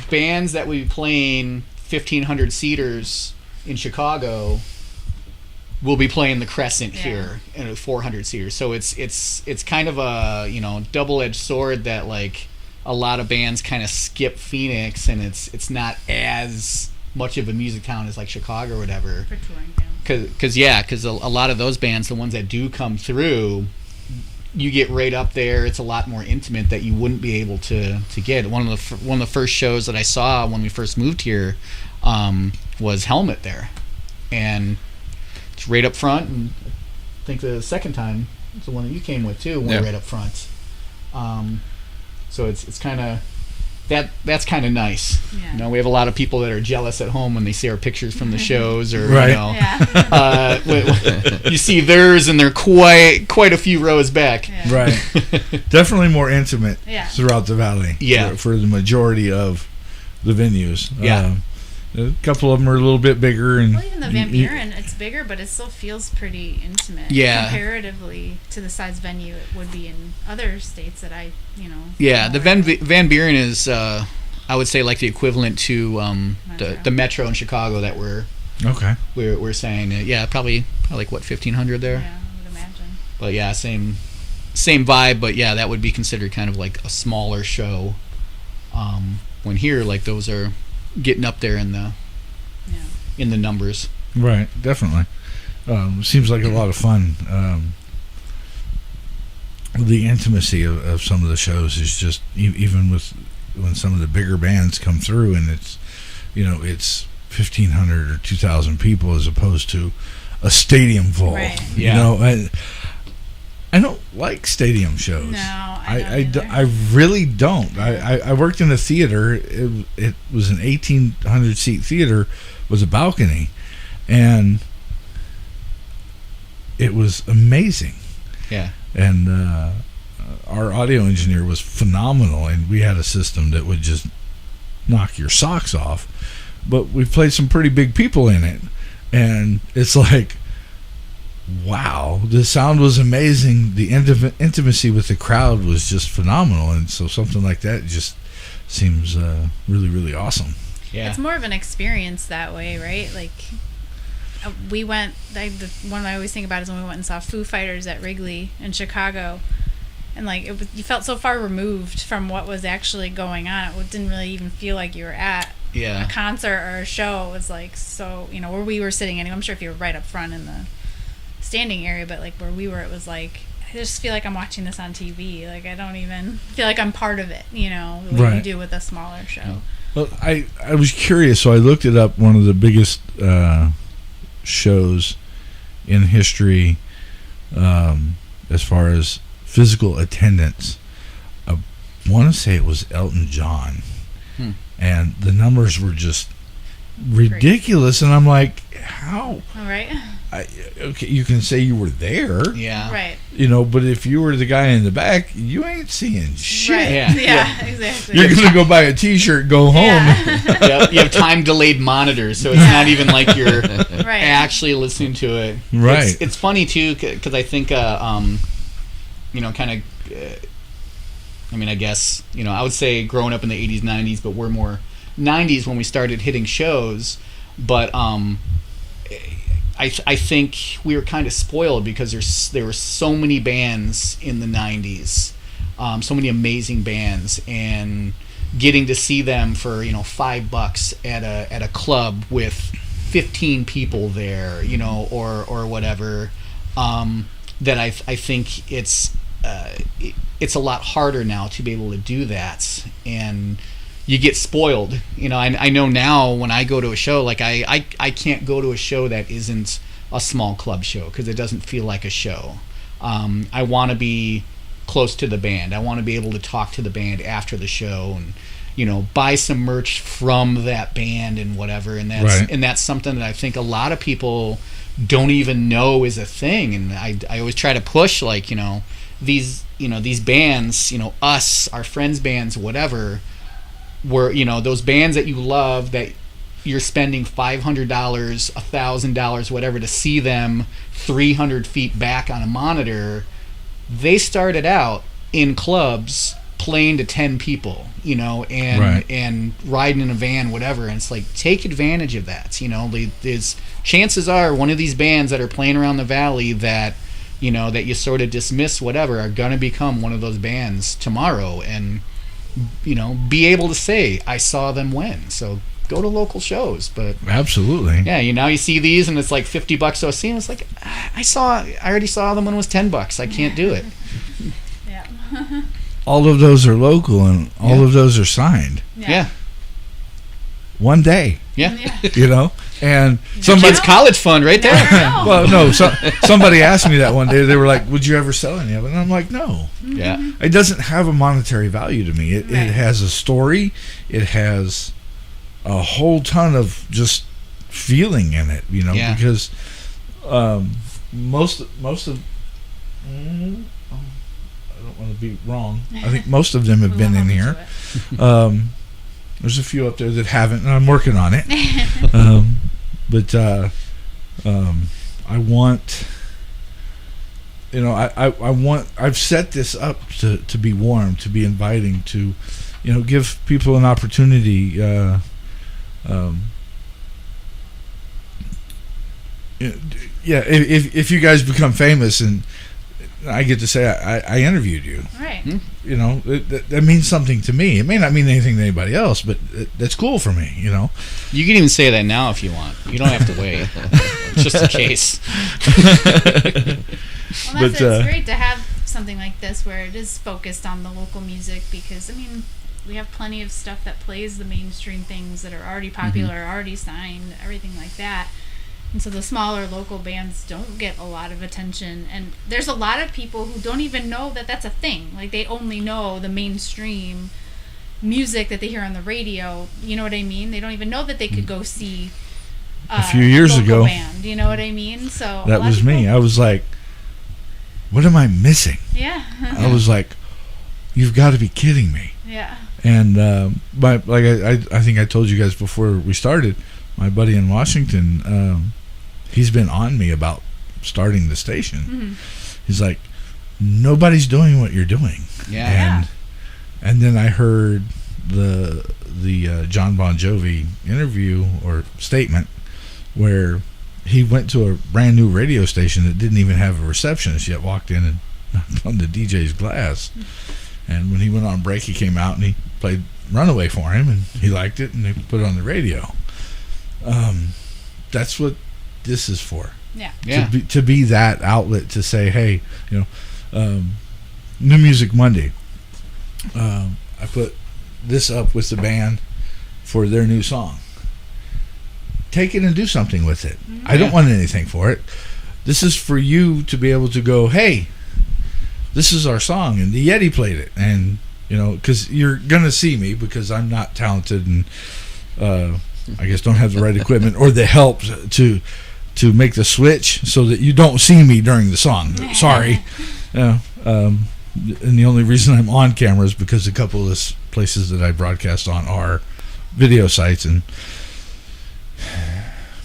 bands that would be playing 1,500 seaters in Chicago will be playing the Crescent here in a 400 seaters. So it's kind of a double-edged sword that like a lot of bands kind of skip Phoenix and it's not as much of a music town as like Chicago or whatever. For touring, Because a lot of those bands, the ones that do come through, you get right up there. It's a lot more intimate that you wouldn't be able to get. One of the first shows that I saw when we first moved here was Helmet there, and it's right up front. And I think the second time it's the one that you came with too. Went right up front. So it's kind of. That's kind of nice. Yeah. We have a lot of people that are jealous at home when they see our pictures from the shows, or Right. Yeah. you see theirs and they're quite a few rows back. Yeah. Right. Definitely more intimate Yeah. throughout the valley. Yeah. For the majority of the venues. Yeah. A couple of them are a little bit bigger, and Well, even the Van Buren, it's bigger, but it still feels pretty intimate. Yeah. Comparatively to the size venue it would be in other states that Yeah, the know. Van Buren is, I would say, like the equivalent to the Metro in Chicago that we're saying. Yeah, probably like what 1,500 there. Yeah, I would imagine. But yeah, same vibe. But yeah, that would be considered kind of like a smaller show. When here, like those are getting up there in the numbers. Right, definitely. Seems like a lot of fun. The intimacy of some of the shows is just even with when some of the bigger bands come through, and it's 1,500 or 2,000 people as opposed to a stadium full. Right. Yeah. I don't like stadium shows. No, I don't either. I really don't. I worked in a theater. It was an 1,800 seat theater with a balcony, and it was amazing. Yeah. And our audio engineer was phenomenal, and we had a system that would just knock your socks off. But we played some pretty big people in it, and it's like, wow, the sound was amazing. The intimacy with the crowd was just phenomenal, and so something like that just seems really, really awesome. Yeah. It's more of an experience that way, right? Like we went. The one I always think about is when we went and saw Foo Fighters at Wrigley in Chicago, and like you felt so far removed from what was actually going on. It didn't really even feel like you were at a concert or a show. It was like, so, you know, where we were sitting, and I'm sure if you were right up front in the standing area, but like where we were, it was like, I just feel like I'm watching this on TV. Like, I don't even feel like I'm part of it, you know, the way you do with a smaller show. Well, I was curious, so I looked it up. One of the biggest shows in history as far as physical attendance. I want to say it was Elton John. And the numbers were just ridiculous. And I'm like, how? All right. Okay, you can say you were there. Yeah. Right. You know, but if you were the guy in the back, you ain't seeing shit. Right. Yeah, exactly. You're going to go buy a T-shirt, go home. You have time-delayed monitors, so it's not even like you're actually listening to it. Right. It's funny, too, because I think, you know, kind of... I mean, I guess, you know, I would say growing up in the 80s, 90s, but we're more 90s when we started hitting shows. But I think we were kind of spoiled because there were so many bands in the 90s, so many amazing bands, and getting to see them for, you know, $5 at a club with 15 people there, you know, or whatever, that I think it's a lot harder now to be able to do that, and you get spoiled. You know, I know now when I go to a show, like I can't go to a show that isn't a small club show because it doesn't feel like a show. I want to be close to the band. I want to be able to talk to the band after the show and, you know, buy some merch from that band and whatever. And that's something that I think a lot of people don't even know is a thing. And I always try to push, like, you know, these bands, you know, us, our friends' bands, whatever, were, you know, those bands that you love that you're spending $500, $1,000, whatever, to see them 300 feet back on a monitor. They started out in clubs playing to 10 people, you know, and riding in a van, whatever. And it's like, take advantage of that. You know, there's chances are one of these bands that are playing around the valley that, you know, that you sort of dismiss, whatever, are going to become one of those bands tomorrow, and, you know, be able to say, I saw them when. So go to local shows. But absolutely. Yeah, you see these and it's like $50 to see, and it's like, I already saw them when it was $10. I can't do it. Yeah. All of those are local, and all of those are signed. Yeah. One day. Yeah. You know? And somebody's college fund right there. Well, no, somebody asked me that one day. They were like, would you ever sell any of it? And I'm like, no. Yeah. It doesn't have a monetary value to me. It has a story. It has a whole ton of just feeling in it, you know, because most of I don't want to be wrong. I think most of them have been in here. There's a few up there that haven't, and I'm working on it. But I want, you know, I want. I've set this up to be warm, to be inviting, to, you know, give people an opportunity. If you guys become famous and I get to say I interviewed you, right? You know, that means something to me. It may not mean anything to anybody else, but that's cool for me. You know, you can even say that now if you want. You don't have to wait. It's just a case. Well, it's great to have something like this where it is focused on the local music, because I mean, we have plenty of stuff that plays the mainstream things that are already popular, already signed, everything like that. And so the smaller local bands don't get a lot of attention. And there's a lot of people who don't even know that that's a thing. Like, they only know the mainstream music that they hear on the radio. You know what I mean? They don't even know that they could go see a few years ago band. You know what I mean? So that was me. I was like, what am I missing? Yeah. I was like, you've got to be kidding me. Yeah. And I think I told you guys before we started, my buddy in Washington, he's been on me about starting the station. Mm-hmm. He's like, nobody's doing what you're doing. Yeah. And then I heard the John Bon Jovi interview or statement where he went to a brand new radio station that didn't even have a receptionist yet, walked in and on the DJ's glass. And when he went on break, he came out and he played Runaway for him, and he liked it, and they put it on the radio. That's what this is for. Yeah. To be that outlet to say, hey, New Music Monday. I put this up with the band for their new song. Take it and do something with it. Mm-hmm. I don't want anything for it. This is for you to be able to go, hey, this is our song, and the Yeti played it, and because you're gonna see me because I'm not talented and I guess don't have the right equipment or the help to make the switch so that you don't see me during the song. Sorry. And the only reason I'm on camera is because a couple of the places that I broadcast on are video sites, and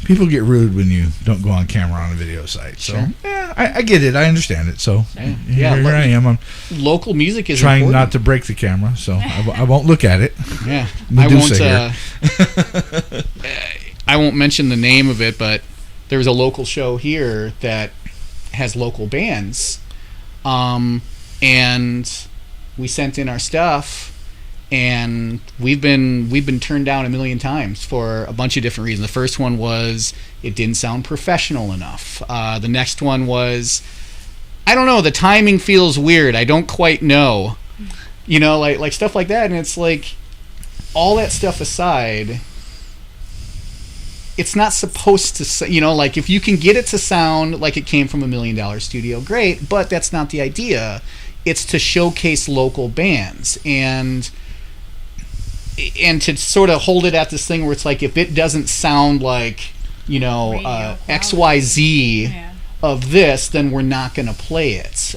people get rude when you don't go on camera on a video site. So Sure. I get it. I understand it. So here I am. I'm local music is trying important. not to break the camera, so I won't look at it. Yeah, Medusa I won't mention the name of it, but there's a local show here that has local bands, and we sent in our stuff, and we've been turned down a million times for a bunch of different reasons. The first one was it didn't sound professional enough. The next one was, I don't know, the timing feels weird. I don't quite know, like stuff like that. And it's like, all that stuff aside, it's not supposed to, like if you can get it to sound like it came from $1 million studio, great, but that's not the idea. It's to showcase local bands and to sort of hold it at this thing where it's like, if it doesn't sound like, XYZ of this, then we're not going to play it.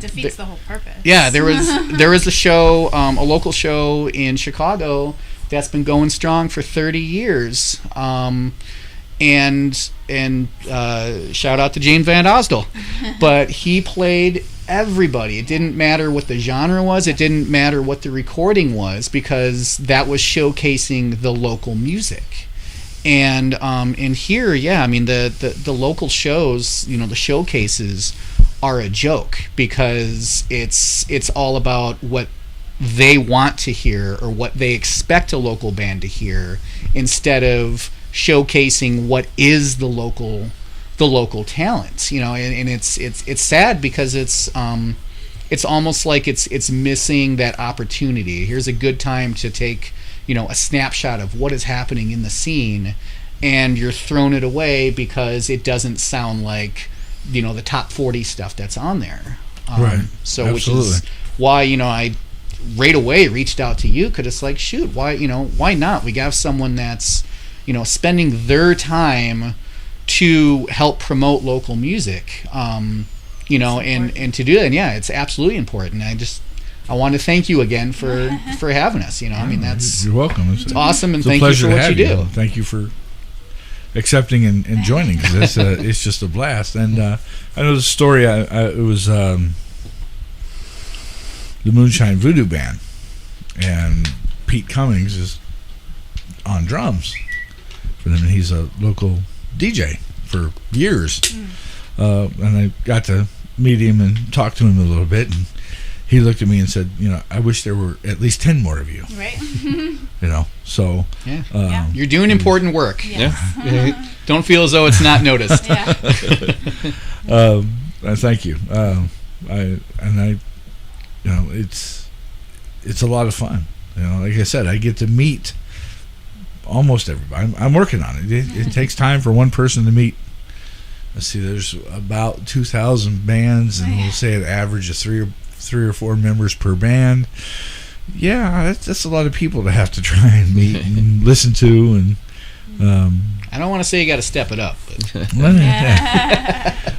Defeats the whole purpose. Yeah, there was a show, a local show in Chicago that's been going strong for 30 years. And shout out to James Van Osdel. But he played everybody. It didn't matter what the genre was. It didn't matter what the recording was, because that was showcasing the local music. And in here, the local shows, the showcases are a joke, because it's all about what they want to hear or what they expect a local band to hear, instead of showcasing what is the local talent, and it's sad, because it's almost like it's missing that opportunity. Here's a good time to take a snapshot of what is happening in the scene, and you're thrown it away because it doesn't sound like the top 40 stuff that's on there. Right. So Absolutely. Which is why I right away reached out to you, because it's like, shoot, why not? We have someone that's spending their time to help promote local music, and to do that. And it's absolutely important. I want to thank you again for having us. That's, you're welcome. It's awesome, and it's a thank you pleasure for to what have you do. Thank you for accepting and joining, because it's just a blast. And I know the story. It was the Moonshine Voodoo Band, and Pete Cummings is on drums for them, and he's a local DJ for years. And I got to meet him and talk to him a little bit, and he looked at me and said, I wish there were at least 10 more of you. Right. So you're doing important work. Yes. Yeah. Don't feel as though it's not noticed. Yeah. Thank you. It's a lot of fun. Like I said, I get to meet almost everybody. I'm working on it. It takes time for one person to meet. Let's see, there's about 2,000 bands, and we'll say an average of three or four members per band. Yeah, that's a lot of people to have to try and meet and listen to. And I don't want to say you got to step it up, but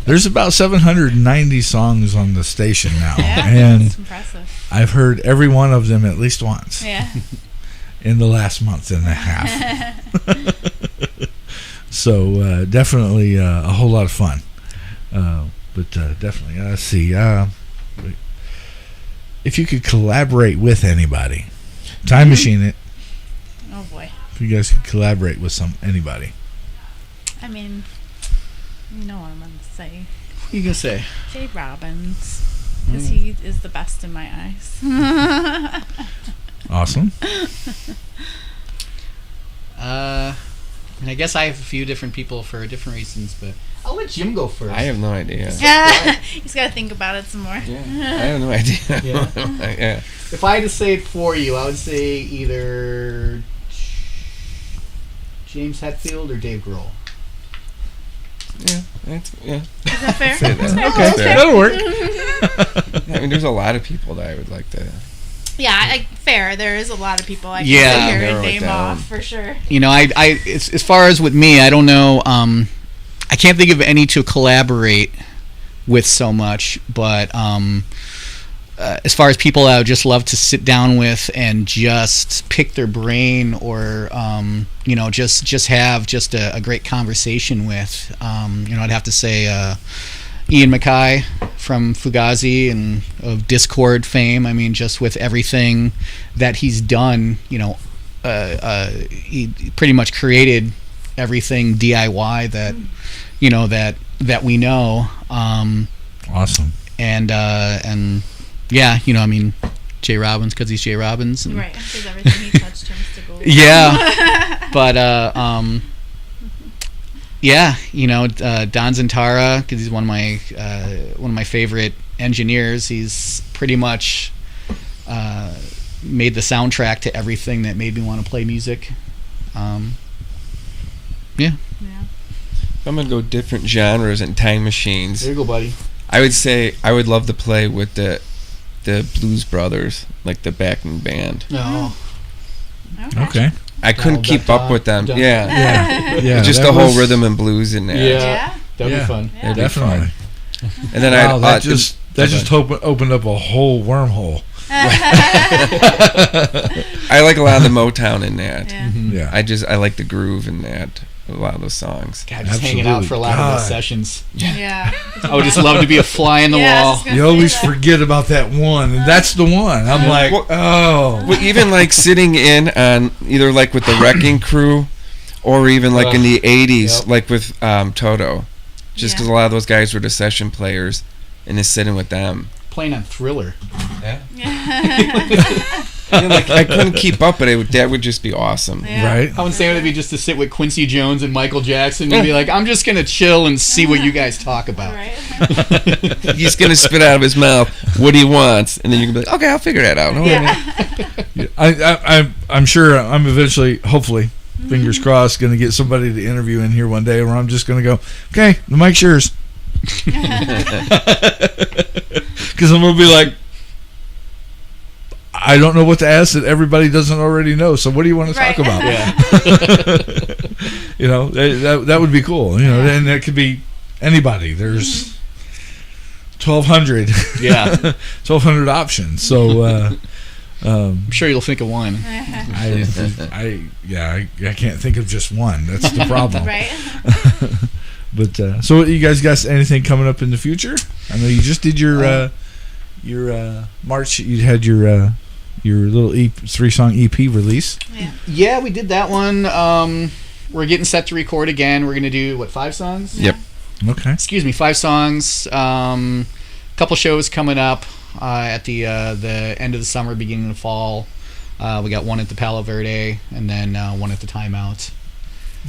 there's about 790 songs on the station now, Yeah, and that's impressive. I've heard every one of them at least once. Yeah. In the last month and a half. So definitely a whole lot of fun. But definitely, let's see. If you could collaborate with anybody, Time Machine it. Oh boy. If you guys could collaborate with anybody. I mean, you know what I'm going to say. what are you gonna say? Jay Robbins. because he is the best in my eyes. Awesome. And I guess I have a few different people for different reasons, but I'll let Jim go first. I have no idea. He's got to think about it some more. Yeah, I have no idea. Yeah. If I had to say it for you, I would say either James Hetfield or Dave Grohl. Yeah, Is that fair? Say that. Okay, Fair. that'll work. I mean, there's a lot of people that I would like to. Yeah, fair. There is a lot of people I can Yeah. sit here and Narrow it name down. off for sure. You know, as far as with me, I don't know. I can't think of any to collaborate with so much, but as far as people I would just love to sit down with and just pick their brain, or just have just a great conversation with. I'd have to say Ian MacKaye from Fugazi and of Discord fame. I mean, just with everything that he's done, he pretty much created everything DIY that that we know. Awesome. And yeah, I mean, Jay Robbins, because he's Jay Robbins. And Right, because everything he touched turns to gold. yeah, but yeah, Don Zantara, because he's one of my favorite engineers. He's pretty much made the soundtrack to everything that made me want to play music. Yeah. I'm gonna go different genres and time machines. There you go, buddy. I would say I would love to play with the Blues Brothers, like the backing band. No. Okay. I couldn't keep up with them. Yeah. Yeah. Just that the whole was- rhythm and blues in there. Yeah. That'd be fun. Yeah. That'd be Definitely. fun. And then Wow, I that just opened up a whole wormhole. I like a lot of the Motown in that. Yeah. Yeah. I like the groove in that. A lot of those songs. God, just hanging out Absolutely. for a lot of God. those sessions. Yeah. I would just love to be a fly in the Yeah, I was wall. just gonna You say always that. forget about that one, and that's the one. I'm like, Well- oh. Well, even like sitting in on either like with the Wrecking Crew, or even like in the '80s, Yep. like with Toto, just because a lot of those guys were the session players, and just sitting with them. Playing on Thriller. And, like, I couldn't keep up, but that would just be awesome. Yeah. Right? How insane would it be just to sit with Quincy Jones and Michael Jackson and be like, I'm just going to chill and see what you guys talk about. Right. He's gonna spit out of his mouth what he wants, and then you can be like, okay, I'll figure that out. Yeah. I'm sure I'm eventually, hopefully, fingers crossed, going to get somebody to interview in here one day where I'm just going to go, okay, the mic's yours. Because I'm going to be like, I don't know what to ask that everybody doesn't already know. So what do you want to Right. talk about? Yeah. That would be cool. And that could be anybody. There's 1,200. Yeah. 1,200 options. So I'm sure you'll think of one. I can't think of just one. That's the problem. Right. But so you guys got anything coming up in the future? I know you just did your March. You had your little 3-song EP release. Yeah. Yeah, we did that one. We're getting set to record again. We're going to do, 5 songs? Yep. Okay. Excuse me, 5 songs. Couple shows coming up at the end of the summer, beginning of the fall. We got one at the Palo Verde, and then one at the Timeout.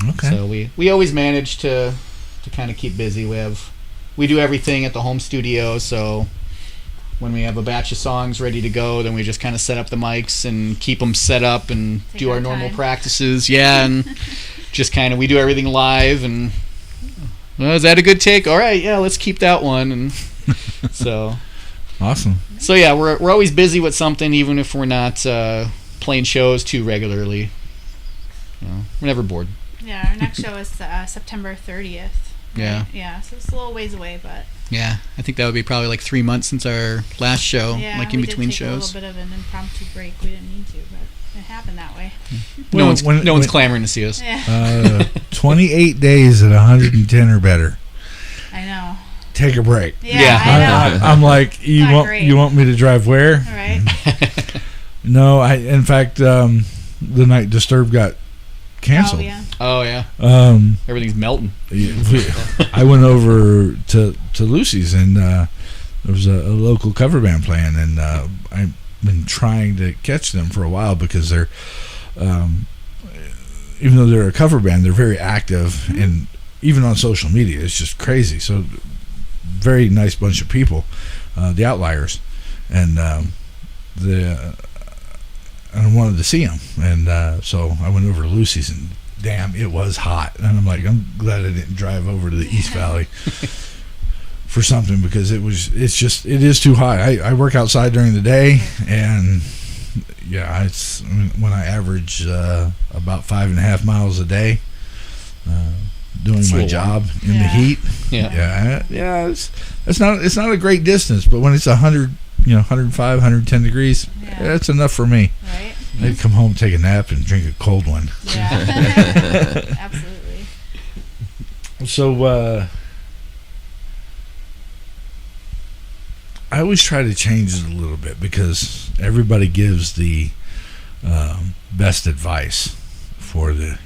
Okay. So we always manage to kind of keep busy. We do everything at the home studio, so when we have a batch of songs ready to go, then we just kind of set up the mics and keep them set up and Take do our our normal time. practices. Yeah, and just kind of we do everything live. And is that a good take? All right, yeah, let's keep that one. And so Awesome. yeah, we're always busy with something, even if we're not playing shows too regularly. We're never bored. Yeah, our next show is September 30th. Yeah. Right? Yeah, so it's a little ways away, but Yeah, I think that would be probably like 3 months since our last show, yeah, like in we between did take shows. a little bit of an impromptu break. We didn't need to, but it happened that way. No one's when- clamoring to see us. Yeah, 28 days at 110 or better. I know. Take a break. Yeah. I know. I'm like, you Not great. want me to drive where? All right. No, in fact, the night Disturbed got canceled. Oh yeah. Oh yeah, Everything's melting. I went over to Lucy's, and there was a local cover band playing, and I've been trying to catch them for a while because they're, even though they're a cover band, they're very active, and even on social media, it's just crazy. So, very nice bunch of people, the Outliers, and I wanted to see them, and so I went over to Lucy's, and damn, it was hot, and I'm like, I'm glad I didn't drive over to the East Valley for something, because it is too hot. I work outside during the day, and yeah, it's when I average about 5.5 miles a day doing my job in the heat. It's not a great distance, but when it's 100, 105, 110 degrees, that's enough for me. Right. I'd come home, take a nap, and drink a cold one. Yeah. Absolutely. So I always try to change it a little bit, because everybody gives the best advice for the,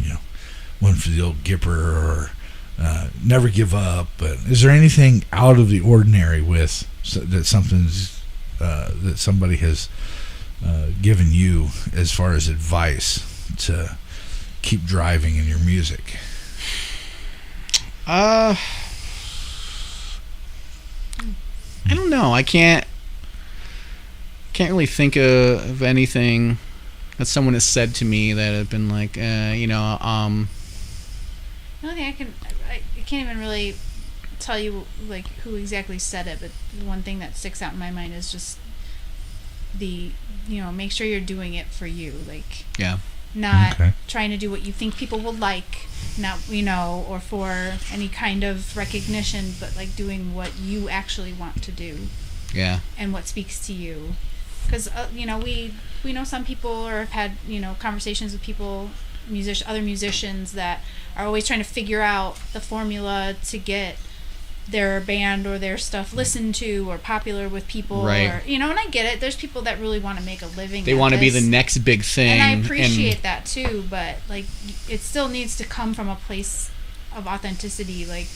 one for the old Gipper, or never give up. But is there anything out of the ordinary with that somebody has given you as far as advice to keep driving in your music? I don't know. I can't really think of anything that someone has said to me that have been like, I don't think I can't even really tell you like who exactly said it, but the one thing that sticks out in my mind is just make sure you're doing it for you, like not trying to do what you think people will like, not or for any kind of recognition, but like doing what you actually want to do, and what speaks to you. Because we know some people, or have had conversations with people, other musicians that are always trying to figure out the formula to get their band or their stuff listened to or popular with people, or and I get it. There's people that really want to make a living. They want to be the next big thing, and I appreciate that too. But like, it still needs to come from a place of authenticity. Like,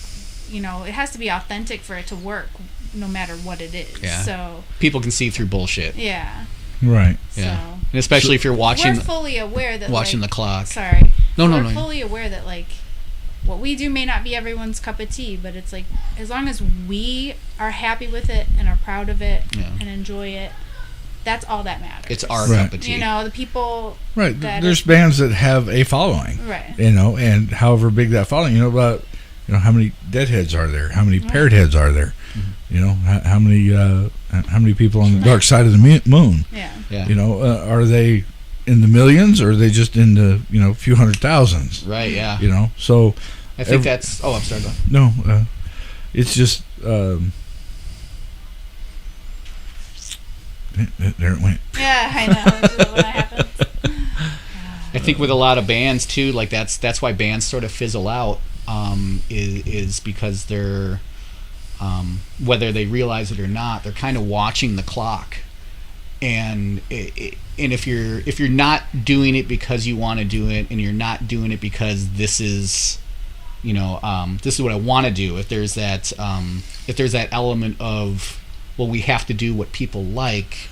it has to be authentic for it to work, no matter what it is. Yeah. So people can see through bullshit. Yeah. Right. Yeah. So, and especially if you're watching. We're fully aware that watching the clock. Sorry. We're fully aware that like, what we do may not be everyone's cup of tea, but it's like, as long as we are happy with it and are proud of it and enjoy it, that's all that matters. It's our cup of tea. The people. Right. There's bands that have a following. Right. And however big that following, about how many Deadheads are there? How many Parrot Heads are there? How many people on the dark side of the moon? Yeah. Are they in the millions, or are they just in the few hundred thousands? Right. Yeah. So I think that's. Oh, I'm sorry. No, it's just there it went. Yeah, I know. This is what happens. I think with a lot of bands too, like that's why bands sort of fizzle out. Is because they're whether they realize it or not, they're kind of watching the clock, and if you're not doing it because you want to do it, and you're not doing it because this is this is what I want to do, if there's that element of, well, we have to do what people like,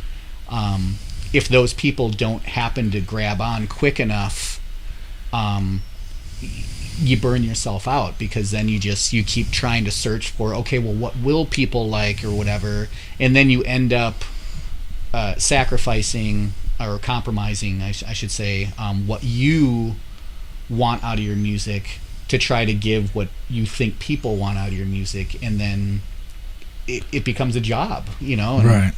if those people don't happen to grab on quick enough, you burn yourself out, because then you keep trying to search for, okay, well, what will people like, or whatever, and then you end up sacrificing or compromising, I should say, what you want out of your music to try to give what you think people want out of your music, and then it becomes a job, and right.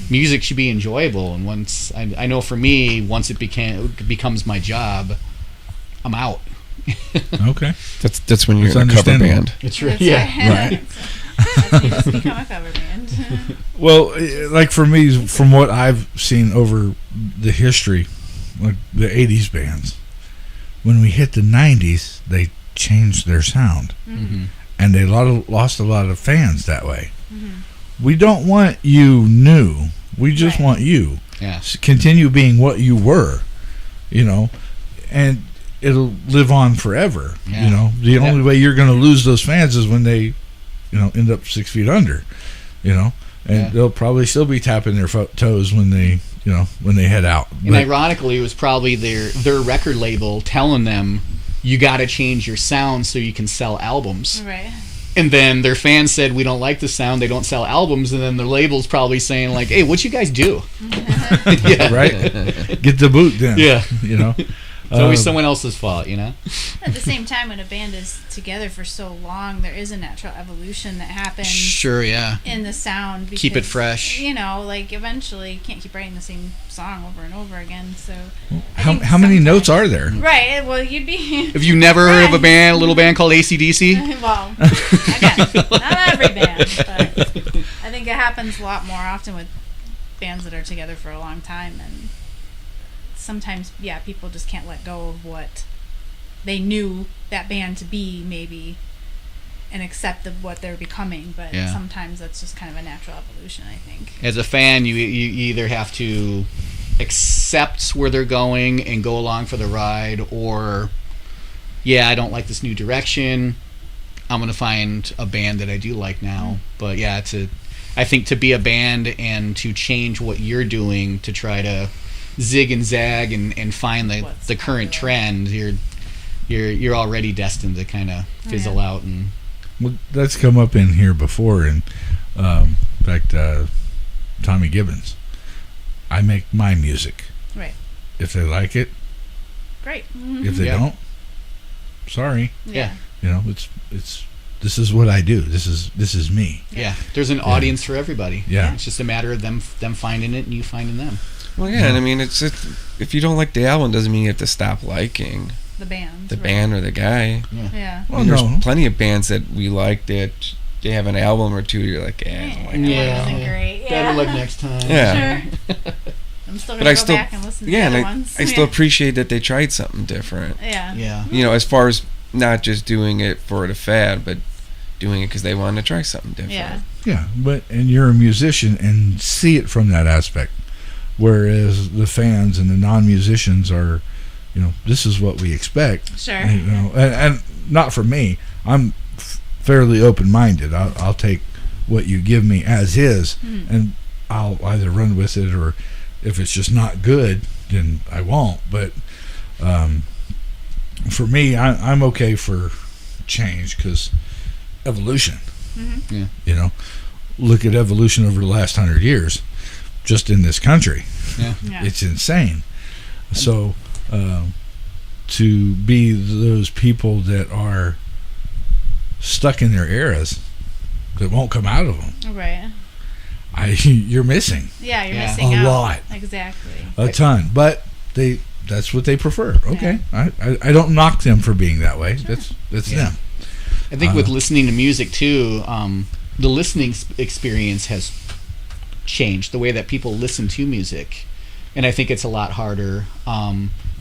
Music should be enjoyable, and once I know for me, once it becomes my job, I'm out. Okay. That's when you're in a cover band. It's right. Yeah. Right. That's you just become a cover band. Well, like for me, from what I've seen over the history, like the 80s bands, when we hit the 90s, they changed their sound. Mm-hmm. And they lost a lot of fans that way. Mm-hmm. We don't want you new. We just want you. Yeah. Continue being what you were, and it'll live on forever. Yeah. The only way you're going to lose those fans is when they, end up 6 feet under, and they'll probably still be tapping their toes when they head out. And ironically, it was probably their record label telling them, you got to change your sound so you can sell albums. Right. And then their fans said, we don't like the sound, they don't sell albums. And then the label's probably saying, like, hey, what you guys do? Yeah. Right? Get the boot then. Yeah. It's always someone else's fault, At the same time, when a band is together for so long, there is a natural evolution that happens. Sure, yeah. In the sound. Because, keep it fresh. Eventually you can't keep writing the same song over and over again. So how many notes are there? Right. Well, you'd be. Have you never heard of a little band called AC/DC? Well, again, not every band, but I think it happens a lot more often with bands that are together for a long time, and sometimes, people just can't let go of what they knew that band to be, maybe, and accept what they're becoming. But sometimes that's just kind of a natural evolution, I think. As a fan, you either have to accept where they're going and go along for the ride, or, I don't like this new direction. I'm going to find a band that I do like now. But, I think to be a band and to change what you're doing to try to zig and zag and find the current trend, you're already destined to kind of fizzle out. And that's come up in here before, and in fact, Tommy Gibbons. I make my music. Right. If they like it, great. If they don't, sorry. Yeah. It's this is what I do. This is me. Yeah. There's an audience for everybody. Yeah. It's just a matter of them finding it and you finding them. Well, yeah, and I mean, it's if you don't like the album, doesn't mean you have to stop liking the band, band or the guy. Yeah. Well, there's plenty of bands that we like that they have an album or two. You're like, I don't like that wasn't great. Yeah. Better luck next time. Yeah. Sure. I'm still gonna go back and listen to the other ones. I still appreciate that they tried something different. Yeah. Yeah. As far as not just doing it for the fad, but doing it because they wanted to try something different. Yeah. Yeah, and you're a musician and see it from that aspect. Whereas the fans and the non-musicians are, this is what we expect. Sure. And not for me. I'm fairly open-minded. I'll take what you give me as is, and I'll either run with it, or if it's just not good, then I won't. But for me, I'm okay for change, because evolution. Yeah. Look at evolution over the last 100 years. Just in this country, it's insane. So to be those people that are stuck in their eras that won't come out of them, right? You're missing. Yeah, you're missing a out. lot, exactly, a ton. But that's what they prefer. Okay, I don't knock them for being that way. Sure. That's them. I think with listening to music too, the listening experience has changed the way that people listen to music, and I think it's a lot harder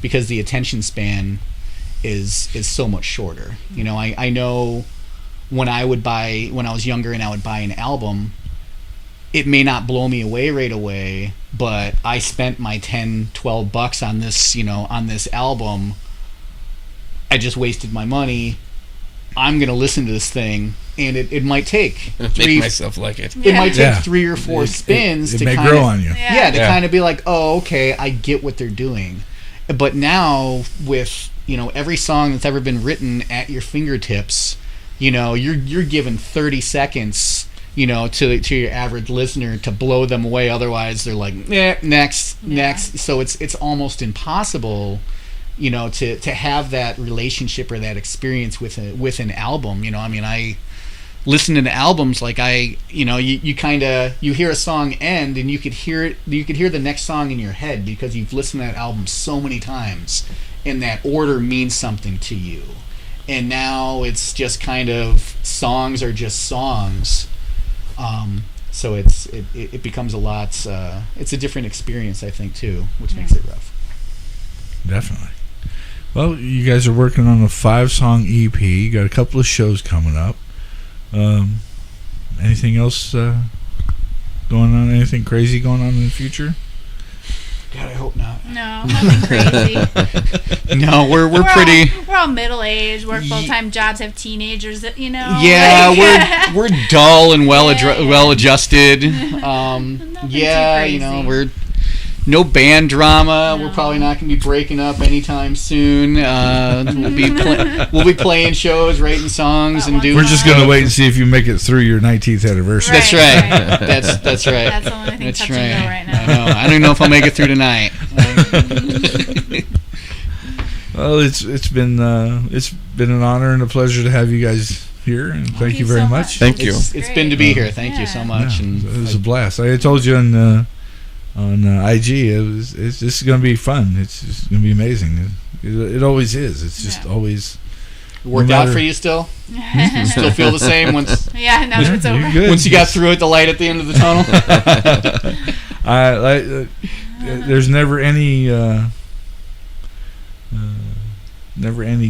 because the attention span is so much shorter. I know when I was younger and I would buy an album, it may not blow me away right away, but I spent my $10-12 on this on this album. I just wasted my money. I'm going to listen to this thing, and it might take make myself like it. It might take 3 or 4 spins it to may kind grow of, on you. Kind of be like, oh, okay, I get what they're doing. But now with every song that's ever been written at your fingertips, you're given 30 seconds, to your average listener to blow them away. Otherwise, they're like, next. So it's almost impossible. To have that relationship or that experience with an album. I listen to albums like you hear a song end and you could hear the next song in your head because you've listened to that album so many times, and that order means something to you. And now it's just kind of songs are just songs. So it becomes a lot. It's a different experience, I think, too, which makes it rough. Definitely. Well, you guys are working on a 5-song EP. You got a couple of shows coming up. Anything else going on? Anything crazy going on in the future? God, I hope not. No, nothing crazy. No, we're pretty. We're all middle aged. Work full time jobs. Have teenagers. That, Yeah, like, we're dull and well Yeah. adjusted. Nothing Yeah, too crazy. we're no band drama. No. We're probably not going to be breaking up anytime soon. We'll be playing shows, writing songs, About and once doing. We're just going to wait and see if you make it through your 19th anniversary. That's Right, right. right. That's right. That's the only thing That's touch right. and go right now. I know. I don't even know if I'll make it through tonight. Well, it's been an honor and a pleasure to have you guys here, and thank you very so much. Thank you. It's been to be here. Thank you so much. Yeah, And it was a blast. I told you on IG, it's just going to be fun. It's just going to be amazing. It always is. It's just always worked no out matter- for you still? Still feel the same once Yeah, now that it's You're over. good. once you got through it, the light at the end of the tunnel? There's never any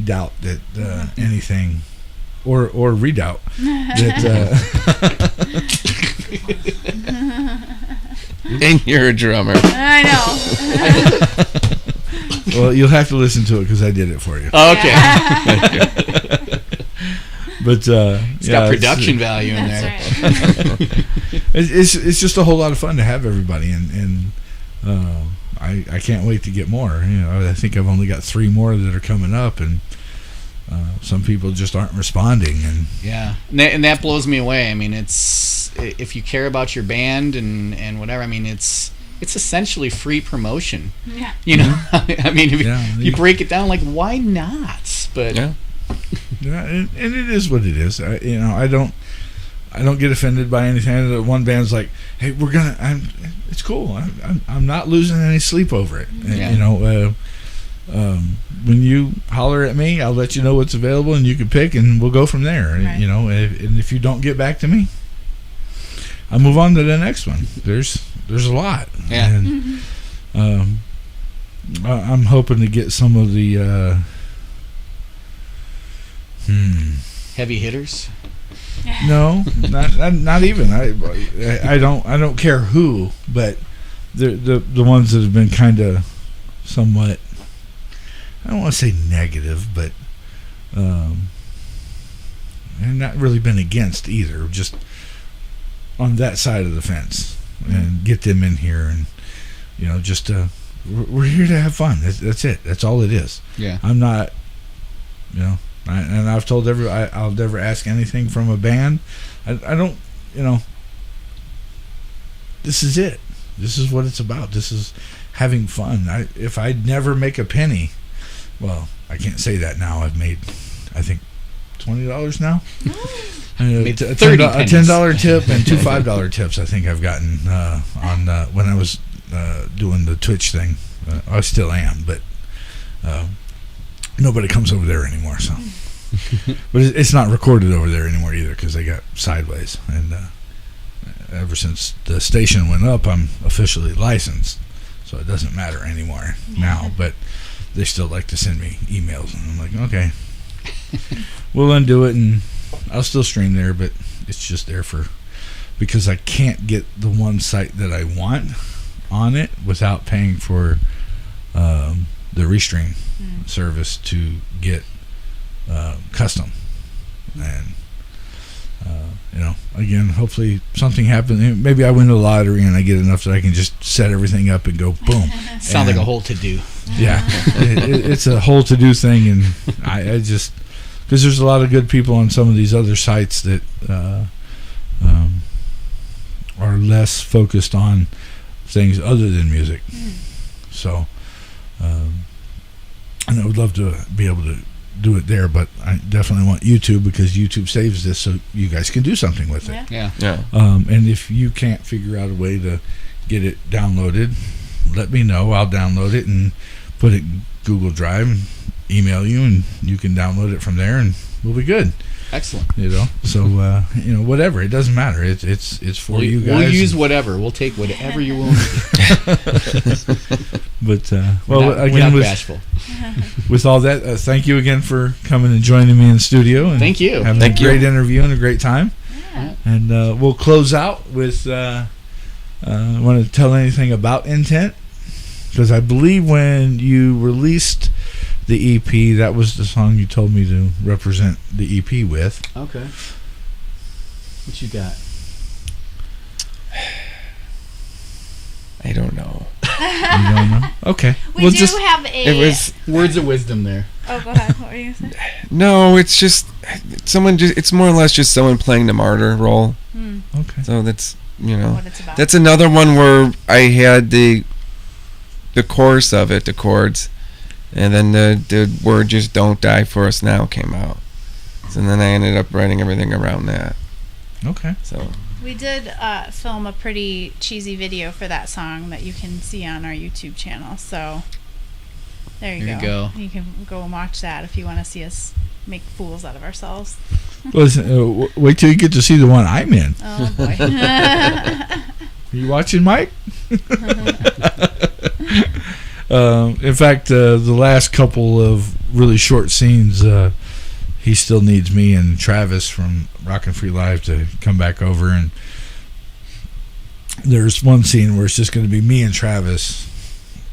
doubt that anything or redoubt that And you're a drummer. I know. well, you'll have to listen to it because I did it for you. Okay. But It's got production value in there. That's right. It's just a whole lot of fun to have everybody, and I can't wait to get more. I think I've only got 3 more that are coming up, and some people just aren't responding. And Yeah, and that blows me away. I mean, it's if you care about your band and whatever. I mean, it's essentially free promotion. Yeah. I mean, if Yeah. you break it down, like, why not? But Yeah. yeah, and it is what it is. I don't get offended by anything. One band's like, "Hey, it's cool. I'm not losing any sleep over it." Yeah. When you holler at me, I'll let you know what's available, and you can pick, and we'll go from there. Right. And if you don't get back to me, I'll move on to the next one. There's a lot. Yeah. And I'm hoping to get some of the heavy hitters. No, not even. I don't care who, but the ones that have been kind of somewhat, I don't want to say negative, but and not really been against either. Just on that side of the fence, and get them in here, and just we're here to have fun. That's it. That's all it is. Yeah. I'm not, and I've told I'll never ask anything from a band. I don't, this is it. This is what it's about. This is having fun. If I never make a penny, well, I can't say that now. I've made, I think, $20 now. Made a 30 $10 tip and 2 $5 tips. I think I've gotten on when I was doing the Twitch thing. I still am, but nobody comes over there anymore. So, but it's not recorded over there anymore either because they got sideways. And ever since the station went up, I'm officially licensed, so it doesn't matter anymore now. But they still like to send me emails, and I'm like, okay, we'll undo it, and I'll still stream there, but it's just there because I can't get the one site that I want on it without paying for the Restream service to get custom. And again, hopefully something happens. Maybe I win the lottery and I get enough that I can just set everything up and go boom. Sounds like a whole to-do. Yeah, it's a whole to-do thing, and I just, because there's a lot of good people on some of these other sites that are less focused on things other than music. So, and I would love to be able to do it there, but I definitely want YouTube, because YouTube saves this so you guys can do something with it. Yeah. Yeah. And if you can't figure out a way to get it downloaded, let me know. I'll download it and put it in Google Drive and email you, and you can download it from there, and we'll be good. Excellent. So whatever, it doesn't matter. It's for you guys. We'll use whatever. We'll take whatever you're willing to do. But we're again, not bashful. with all that, thank you again for coming and joining me in the studio. And Thank you. Having Thank a you. great interview and a great time. Yeah. And we'll close out with. Want to tell anything about Intent? because I believe when you released the EP, that was the song you told me to represent the EP with. Okay. What you got? I don't know. You don't know? Okay. We Well, do just have a. It was Words of wisdom there. Oh, go ahead. What were you going to say? no. It's just someone. It's more or less just someone playing the martyr role. okay. So that's you know. What it's about. That's another one where I had the chorus of it, the chords, and then the word just "Don't Die for Us Now" came out. So then I ended up writing everything around that. Okay. So We did film a pretty cheesy video for that song that you can see on our YouTube channel. So there you go. You can go and watch that if you want to see us make fools out of ourselves. Listen, wait till you get to see the one I'm in. Oh boy. Are you watching, Mike? In fact, the last couple of really short scenes, he still needs me and Travis from Rockin' Free Live to come back over, and there's one scene where it's just going to be me and Travis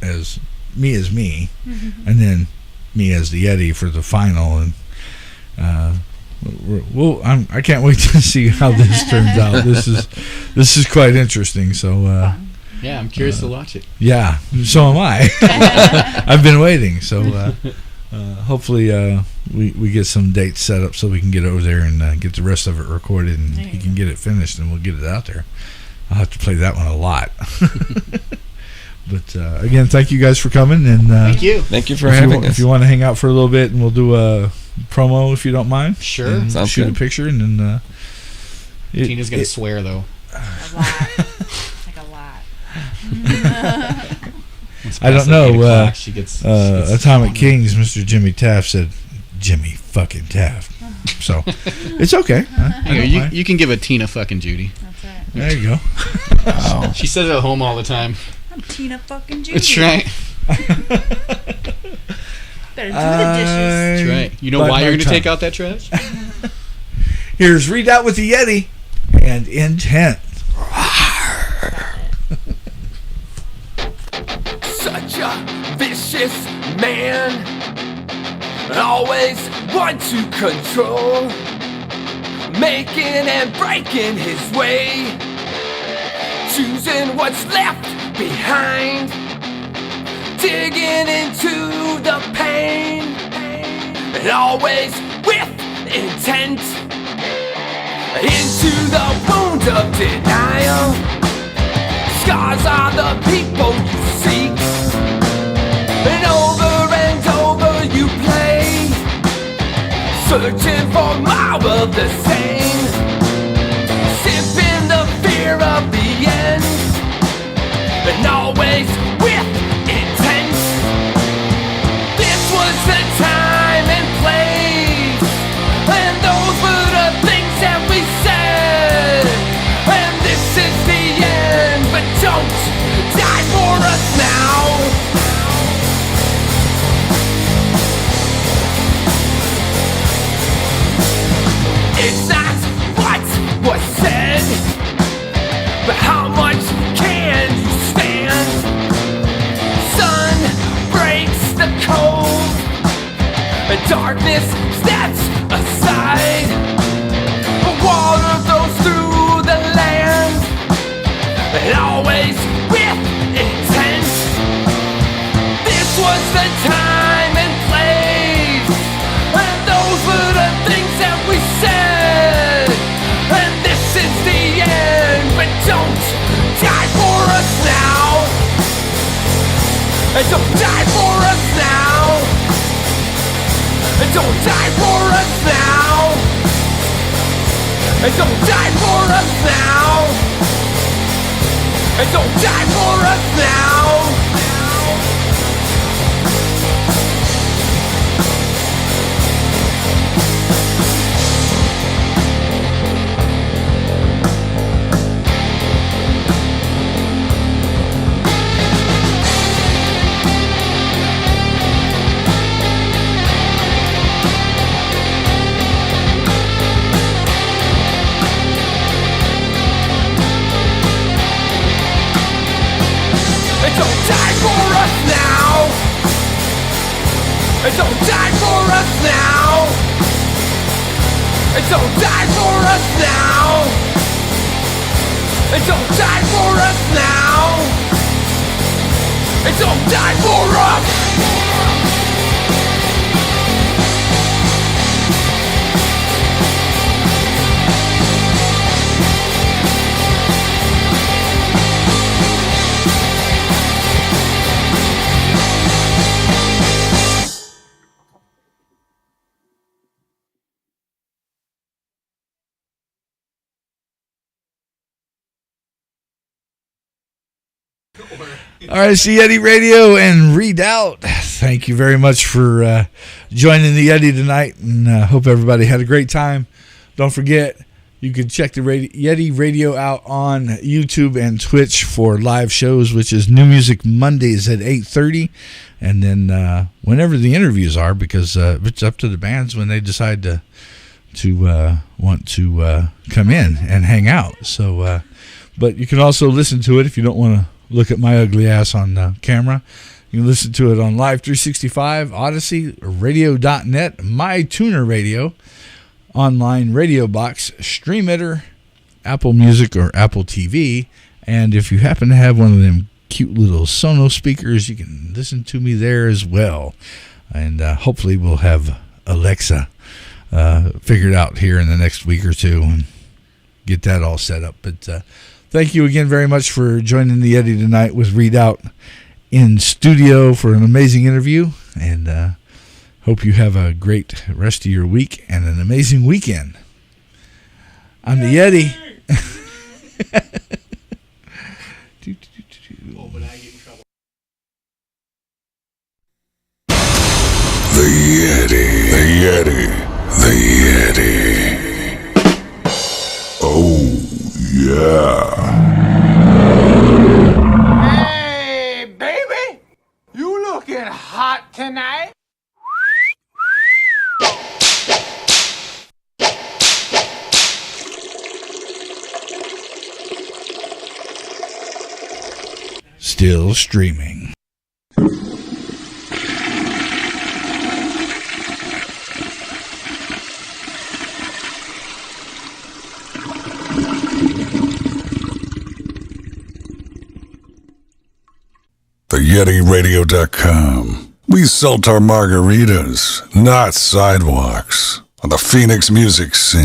as me, and then me as the Yeti for the final, and I can't wait to see how this turns out. This is quite interesting. So Yeah, I'm curious to watch it. yeah, so am I. I've been waiting. So hopefully we get some dates set up so we can get over there and get the rest of it recorded, and he can get it finished, and we'll get it out there. I'll have to play that one a lot. But again, thank you guys for coming, and Thank you for having us. If you want to hang out for a little bit, and we'll do a promo if you don't mind. Sure. And Sounds shoot good. a picture, and then Tina's gonna swear though. A lot. Like a lot. I don't know. She gets Atomic Kings, Mr. Jimmy Taft said, Jimmy fucking Taft. So it's okay. I don't mind. You can give a Tina fucking Judy. That's right. There you go. Wow. She says it at home all the time. I'm Tina fucking Judy. That's right. Better do the dishes. That's right. You know Bite why my you're gonna tongue. take out that trash? Here's Redoubt with the Yeti and Intent. Such a vicious man, always want to control, making and breaking his way, choosing what's left behind, digging into the pain, and always with intent, into the wound of denial. Scars are the people you seek, and over you play, searching for more of the same, sipping the fear of the end, and always with intent. This was the time and place, and those were the things that we said, and this is the end, but don't die for us now. It's not what was said, but how much can you stand? Sun breaks the cold, and darkness steps aside. The water flows through the land, and always with intent. This was the time and place, and those were the things that we said, and this is the end, but don't die for us now, and don't die for us now, and don't die for us now, and don't die for us now, and don't die for us now. Don't die for us don't die for us now. And don't die for us now. And don't die for us. All right, it's the Yeti Radio and Redoubt. Thank you very much for joining the Yeti tonight, and hope everybody had a great time. Don't forget, you can check the Yeti Radio out on YouTube and Twitch for live shows, which is New Music Mondays at 8:30, and then whenever the interviews are, because it's up to the bands when they decide to want to come in and hang out. So, but you can also listen to it if you don't want to look at my ugly ass on camera. You can listen to it on Live 365, Odyssey, Radio.net, MyTuner Radio, Online Radio Box, Streamitter, Apple Music, or Apple TV. And if you happen to have one of them cute little Sonos speakers, you can listen to me there as well. And hopefully we'll have Alexa figured out here in the next week or two and get that all set up. But thank you again very much for joining the Yeti tonight with Redoubt in studio for an amazing interview, and hope you have a great rest of your week and an amazing weekend. I'm the Yeti. The Yeti. The Yeti. The Yeti. Oh, yeah. Hey, baby, you looking hot tonight? Still streaming. TheYetiRadio.com. We sell our margaritas, not sidewalks, on the Phoenix music scene.